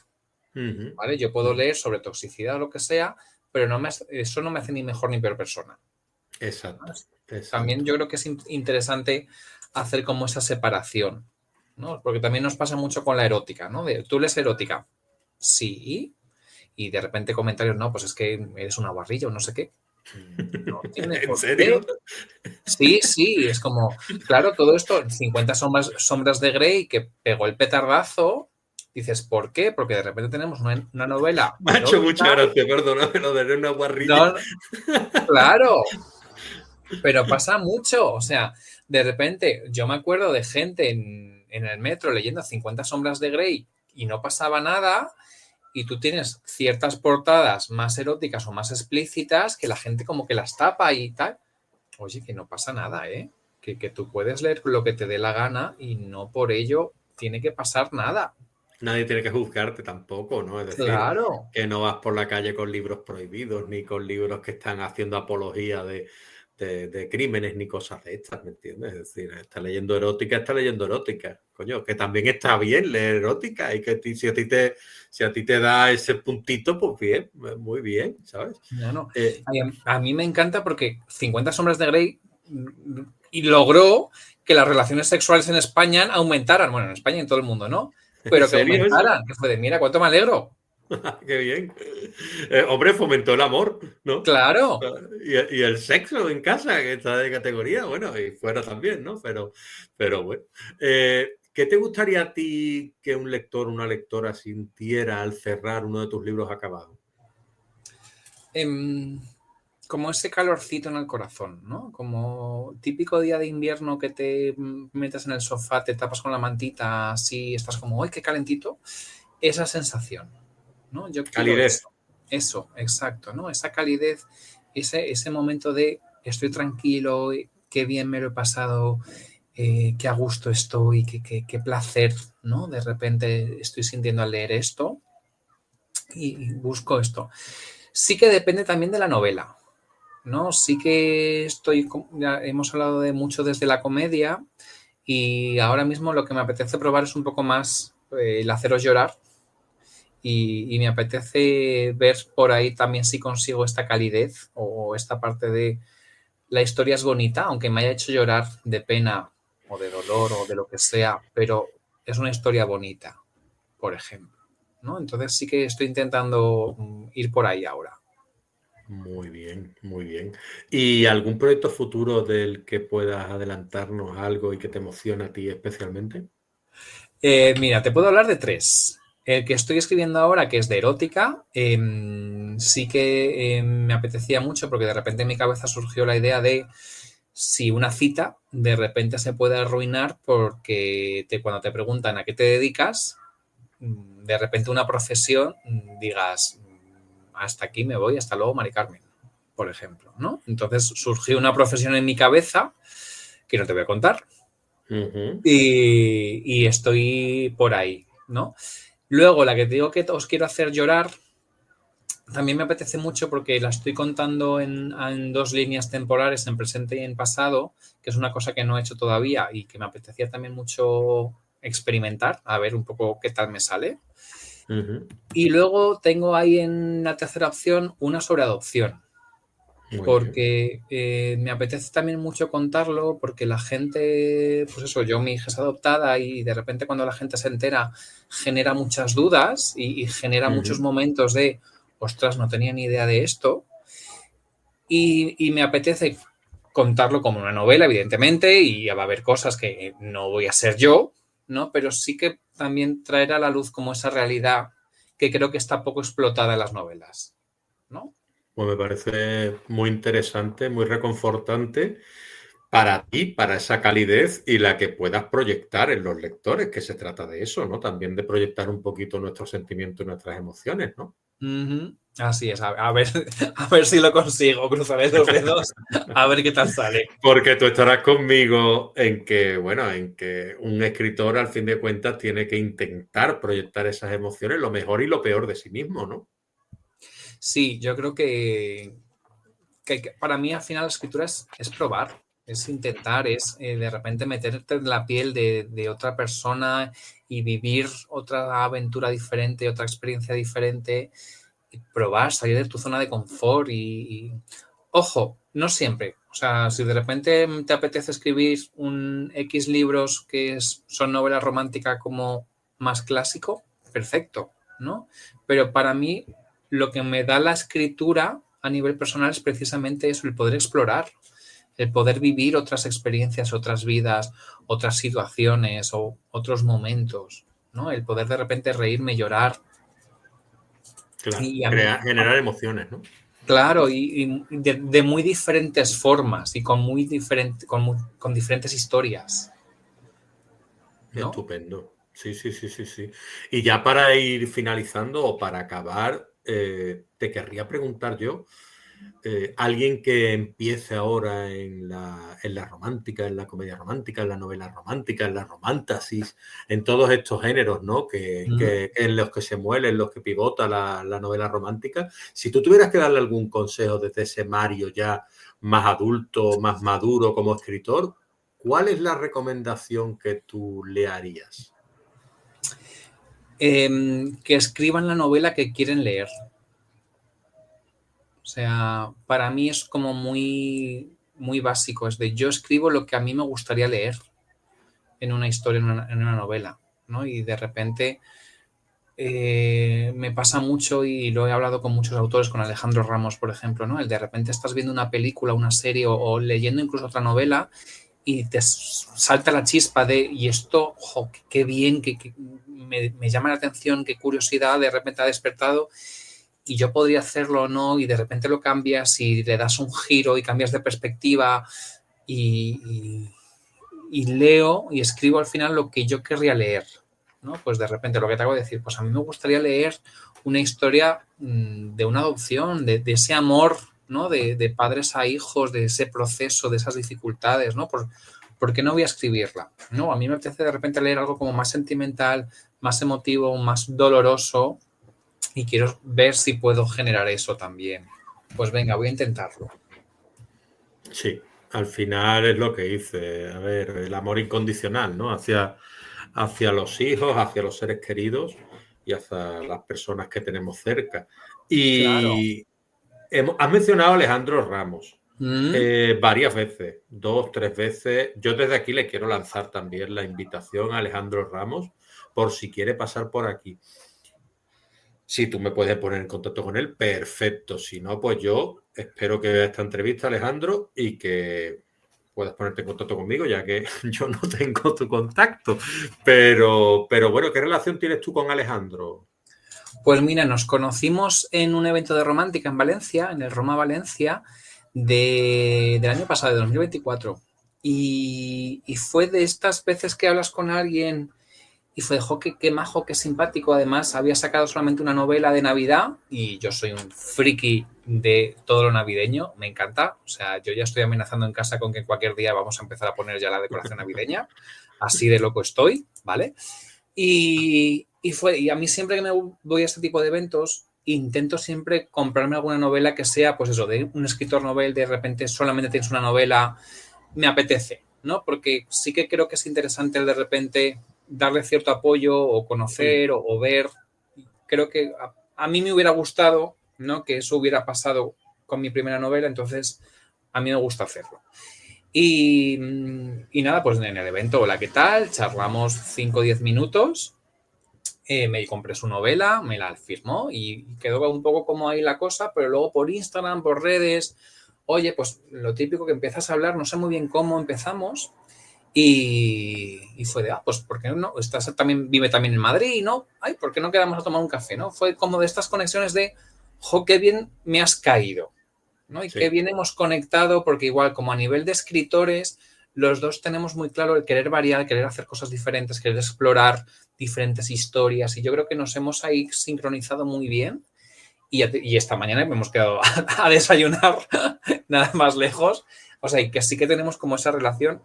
Uh -huh, ¿vale? Yo uh puedo -huh. leer sobre toxicidad o lo que sea, pero eso no me hace ni mejor ni peor persona. Exacto, También exacto. yo creo que es interesante hacer como esa separación, ¿no? Porque también nos pasa mucho con la erótica, ¿no? ¿Tú lees erótica? Sí. Y de repente comentarios, no, pues es que eres una guarrilla o no sé qué. No tiene ¿En por qué. serio? Sí, sí, es como, claro, todo esto, 50 sombras de Grey que pegó el petardazo, dices, ¿por qué? Porque de repente tenemos una novela Me ha hecho erótica. mucha gracia, perdóname, lo de una guarrilla. No, claro, pero pasa mucho, o sea, de repente yo me acuerdo de gente en el metro leyendo 50 sombras de Grey y no pasaba nada y tú tienes ciertas portadas más eróticas o más explícitas que la gente como que las tapa y tal. Oye, que no pasa nada, ¿eh? Que tú puedes leer lo que te dé la gana y no por ello tiene que pasar nada. Nadie tiene que juzgarte tampoco, ¿no? Es decir, Claro, que no vas por la calle con libros prohibidos, ni con libros que están haciendo apología de crímenes, ni cosas de estas, ¿me entiendes? Es decir, está leyendo erótica, coño, que también está bien leer erótica y que si a ti te da ese puntito, pues bien, muy bien, ¿sabes? no, no. Eh, A mí me encanta porque 50 sombras de Grey y logró que las relaciones sexuales en España aumentaran. Bueno, en España y en todo el mundo, ¿no? ¿En Pero que serio eso? aumentaran. Que fue de, mira, cuánto me alegro. Qué bien. Hombre, fomentó el amor, ¿no? Claro. Y el sexo en casa, que está de categoría, bueno, y fuera también, ¿no? Pero bueno. ¿Qué te gustaría a ti que un lector, una lectora sintiera al cerrar uno de tus libros acabados? Em, como ese calorcito en el corazón, ¿no? Como típico día de invierno que te metes en el sofá, te tapas con la mantita, así estás como, ¡ay, qué calentito! Esa sensación, ¿no? Yo quiero Calidez. eso. Eso, exacto, ¿no? Esa calidez, ese momento de estoy tranquilo, qué bien me lo he pasado, qué a gusto estoy, qué placer, ¿no? De repente estoy sintiendo al leer esto y busco esto. Sí que depende también de la novela, ¿no? Sí que ya hemos hablado de mucho desde la comedia y ahora mismo lo que me apetece probar es un poco más el haceros llorar y me apetece ver por ahí también si consigo esta calidez o esta parte de la historia es bonita, aunque me haya hecho llorar de pena o de dolor o de lo que sea, pero es una historia bonita, por ejemplo, ¿no? Entonces sí que estoy intentando ir por ahí ahora. Muy bien, muy bien. ¿Y algún proyecto futuro del que puedas adelantarnos algo y que te emocione a ti especialmente? Mira, te puedo hablar de tres. El que estoy escribiendo ahora, que es de erótica, sí que me apetecía mucho porque de repente en mi cabeza surgió la idea de si una cita de repente se puede arruinar porque cuando te preguntan a qué te dedicas, de repente una profesión, digas, hasta aquí me voy, hasta luego, Mari Carmen, por ejemplo, ¿no? Entonces surgió una profesión en mi cabeza que no te voy a contar y estoy por ahí, ¿no? Luego, la que te digo que os quiero hacer llorar, también me apetece mucho porque la estoy contando en 2 líneas temporales, en presente y en pasado, que es una cosa que no he hecho todavía y que me apetecía también mucho experimentar, a ver un poco qué tal me sale. Y luego tengo ahí en la tercera opción una sobre adopción. Porque me apetece también mucho contarlo, porque la gente, pues eso, mi hija es adoptada y de repente cuando la gente se entera genera muchas dudas y genera muchos momentos de, ostras, no tenía ni idea de esto. Y me apetece contarlo como una novela, evidentemente, y va a haber cosas que no voy a ser yo, ¿no? Pero sí que también traer a la luz como esa realidad que creo que está poco explotada en las novelas, ¿no? Pues me parece muy interesante, muy reconfortante para ti, para esa calidez y la que puedas proyectar en los lectores, que se trata de eso, ¿no? También de proyectar un poquito nuestros sentimientos y nuestras emociones, ¿no? Así es, a ver, a ver si lo consigo, cruzaré los dedos, a ver qué tal sale. Porque tú estarás conmigo en que, bueno, en que un escritor al fin de cuentas tiene que intentar proyectar esas emociones, lo mejor y lo peor de sí mismo, ¿no? Sí, yo creo que para mí al final la escritura es probar, es intentar, es de repente meterte en la piel de otra persona y vivir otra aventura diferente, otra experiencia diferente, y probar, salir de tu zona de confort ojo, no siempre. O sea, si de repente te apetece escribir un X libros que son novelas románticas como más clásico, perfecto, ¿no? Pero para mí lo que me da la escritura a nivel personal es precisamente eso, el poder explorar, el poder vivir otras experiencias, otras vidas, otras situaciones o otros momentos, ¿no? El poder de repente reírme, llorar. Claro, Y a mí, generar emociones, ¿no? claro, y de muy diferentes formas y con diferentes historias, ¿no? Estupendo. Sí, sí, sí, sí, sí. Y ya para ir finalizando o para acabar, te querría preguntar yo, alguien que empiece ahora en la romántica, en la comedia romántica, en la novela romántica, en la romantasis, en todos estos géneros, ¿no? Que en los que se muele, en los que pivota la novela romántica. Si tú tuvieras que darle algún consejo desde ese Mario ya más adulto, más maduro como escritor, ¿cuál es la recomendación que tú le harías? Que escriban la novela que quieren leer. O sea, para mí es como muy, muy básico. Es de yo escribo lo que a mí me gustaría leer en una historia, en una novela, ¿no? Y de repente me pasa mucho y lo he hablado con muchos autores, con Alejandro Ramos, por ejemplo, ¿no? El de repente estás viendo una película, una serie o leyendo incluso otra novela y te salta la chispa de, y esto, jo, qué bien, que me llama la atención, qué curiosidad de repente ha despertado y yo podría hacerlo o no y de repente lo cambias y le das un giro y cambias de perspectiva y leo y escribo al final lo que yo querría leer, ¿no? Pues de repente lo que te hago es decir, pues a mí me gustaría leer una historia de una adopción, de ese amor, ¿no? De padres a hijos, de ese proceso, de esas dificultades, ¿no? ¿Por qué no voy a escribirla? No, a mí me apetece de repente leer algo como más sentimental, más emotivo, más doloroso y quiero ver si puedo generar eso también. Pues venga, voy a intentarlo. Sí, al final es lo que dice, a ver, el amor incondicional, ¿no? Hacia los hijos, hacia los seres queridos y hacia las personas que tenemos cerca. Claro. Y has mencionado a Alejandro Ramos varias veces, 2, 3 veces. Yo desde aquí le quiero lanzar también la invitación a Alejandro Ramos por si quiere pasar por aquí. Si tú me puedes poner en contacto con él, perfecto. Si no, pues yo espero que vea esta entrevista, Alejandro, y que puedas ponerte en contacto conmigo, ya que yo no tengo tu contacto. Pero bueno, ¿qué relación tienes tú con Alejandro? Pues mira, nos conocimos en un evento de romántica en Valencia, en el Roma Valencia, del año pasado, de 2024. Y fue de estas veces que hablas con alguien y fue, jo, qué majo, qué simpático. Además, había sacado solamente una novela de Navidad y yo soy un friki de todo lo navideño, me encanta. O sea, yo ya estoy amenazando en casa con que cualquier día vamos a empezar a poner ya la decoración navideña. Así de loco estoy, ¿vale? Y a mí siempre que me voy a este tipo de eventos, intento siempre comprarme alguna novela que sea, pues eso, de un escritor novel, de repente solamente tienes una novela, me apetece, ¿no? Porque sí que creo que es interesante el de repente darle cierto apoyo o conocer o ver. Creo que a mí me hubiera gustado, ¿no? Que eso hubiera pasado con mi primera novela, entonces a mí me gusta hacerlo. Y nada, pues en el evento, hola, ¿qué tal? Charlamos 5 o 10 minutos, me compré su novela, me la firmó y quedó un poco como ahí la cosa, pero luego por Instagram, por redes, oye, pues lo típico que empiezas a hablar, no sé muy bien cómo empezamos y fue de, pues ¿por qué no? Vive también en Madrid, ¿no? Ay, ¿por qué no quedamos a tomar un café, no? Fue como de estas conexiones de, jo, qué bien me has caído, ¿no? Y qué bien hemos conectado, porque igual como a nivel de escritores, los dos tenemos muy claro el querer variar, el querer hacer cosas diferentes, querer explorar diferentes historias y yo creo que nos hemos ahí sincronizado muy bien y esta mañana hemos quedado a desayunar nada más lejos, o sea, y que sí que tenemos como esa relación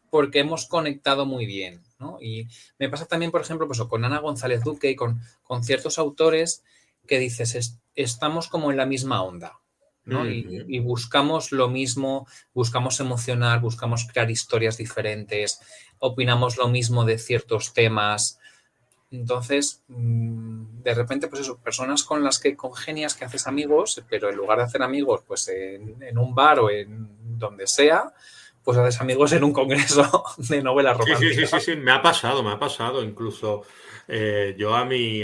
porque hemos conectado muy bien, ¿no? Y me pasa también, por ejemplo, pues, con Ana González Duque y con ciertos autores que dices, estamos como en la misma onda, ¿no? Y buscamos lo mismo, buscamos emocionar, buscamos crear historias diferentes, opinamos lo mismo de ciertos temas. Entonces, de repente, pues eso, personas con las que congenias, que haces amigos, pero en lugar de hacer amigos, pues en un bar o en donde sea, pues haces amigos en un congreso de novela romántica. Sí, me ha pasado. Incluso yo a mi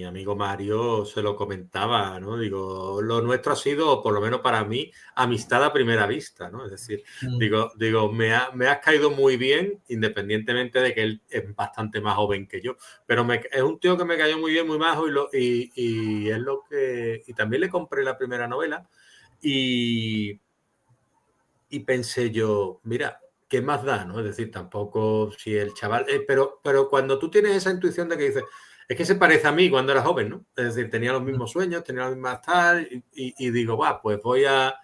amigo Mario se lo comentaba, ¿no? Digo, lo nuestro ha sido, por lo menos para mí, amistad a primera vista, ¿no? Es decir, digo, me has caído muy bien, independientemente de que él es bastante más joven que yo, pero es un tío que me cayó muy bien, muy majo y es lo que... Y también le compré la primera novela y pensé yo, mira, ¿qué más da? ¿No? Es decir, tampoco si el chaval... pero cuando tú tienes esa intuición de que dices, es que se parece a mí cuando era joven, ¿no? Es decir, tenía los mismos sueños, tenía las mismas tal, y digo, va, pues voy a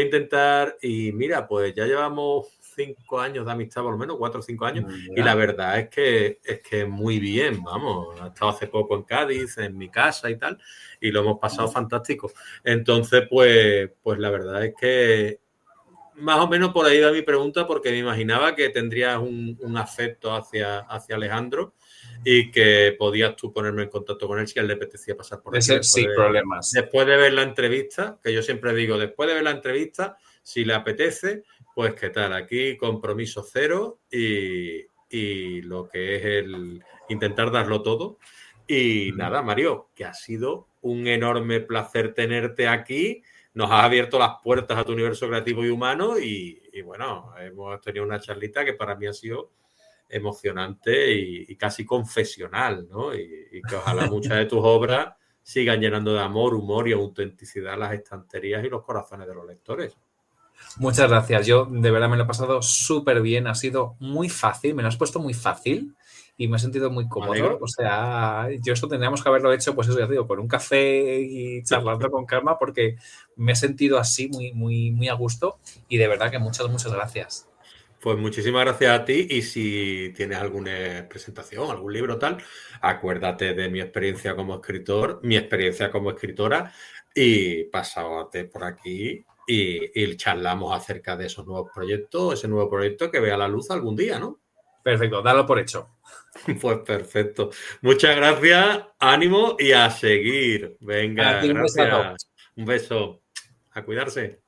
intentar, y mira, pues ya llevamos 5 años de amistad, por lo menos 4 o 5 años, y la verdad es que muy bien, vamos, he estado hace poco en Cádiz, en mi casa y tal, y lo hemos pasado fantástico. Entonces, pues la verdad es que más o menos por ahí va mi pregunta, porque me imaginaba que tendrías un afecto hacia Alejandro y que podías tú ponerme en contacto con él si a él le apetecía pasar por aquí. Sin problemas. Después de ver la entrevista, que yo siempre digo, después de ver la entrevista, si le apetece, pues qué tal, aquí compromiso cero y lo que es el intentar darlo todo. Y nada, Mario, que ha sido un enorme placer tenerte aquí. Nos has abierto las puertas a tu universo creativo y humano y bueno, hemos tenido una charlita que para mí ha sido emocionante y casi confesional, ¿no? Y que ojalá muchas de tus obras sigan llenando de amor, humor y autenticidad las estanterías y los corazones de los lectores. Muchas gracias. Yo de verdad me lo he pasado súper bien. Ha sido muy fácil. Me lo has puesto muy fácil y me he sentido muy cómodo. O sea, yo esto tendríamos que haberlo hecho, pues eso ya te digo, con un café y charlando con calma porque me he sentido así muy, muy, muy a gusto y de verdad que muchas, muchas gracias. Pues muchísimas gracias a ti y si tienes alguna presentación, algún libro tal, acuérdate de mi experiencia como escritor, mi experiencia como escritora y pásate por aquí y charlamos acerca de esos nuevos proyectos, ese nuevo proyecto que vea la luz algún día, ¿no? Perfecto, dalo por hecho. Pues perfecto. Muchas gracias, ánimo y a seguir. Venga, gracias. Un beso. A cuidarse.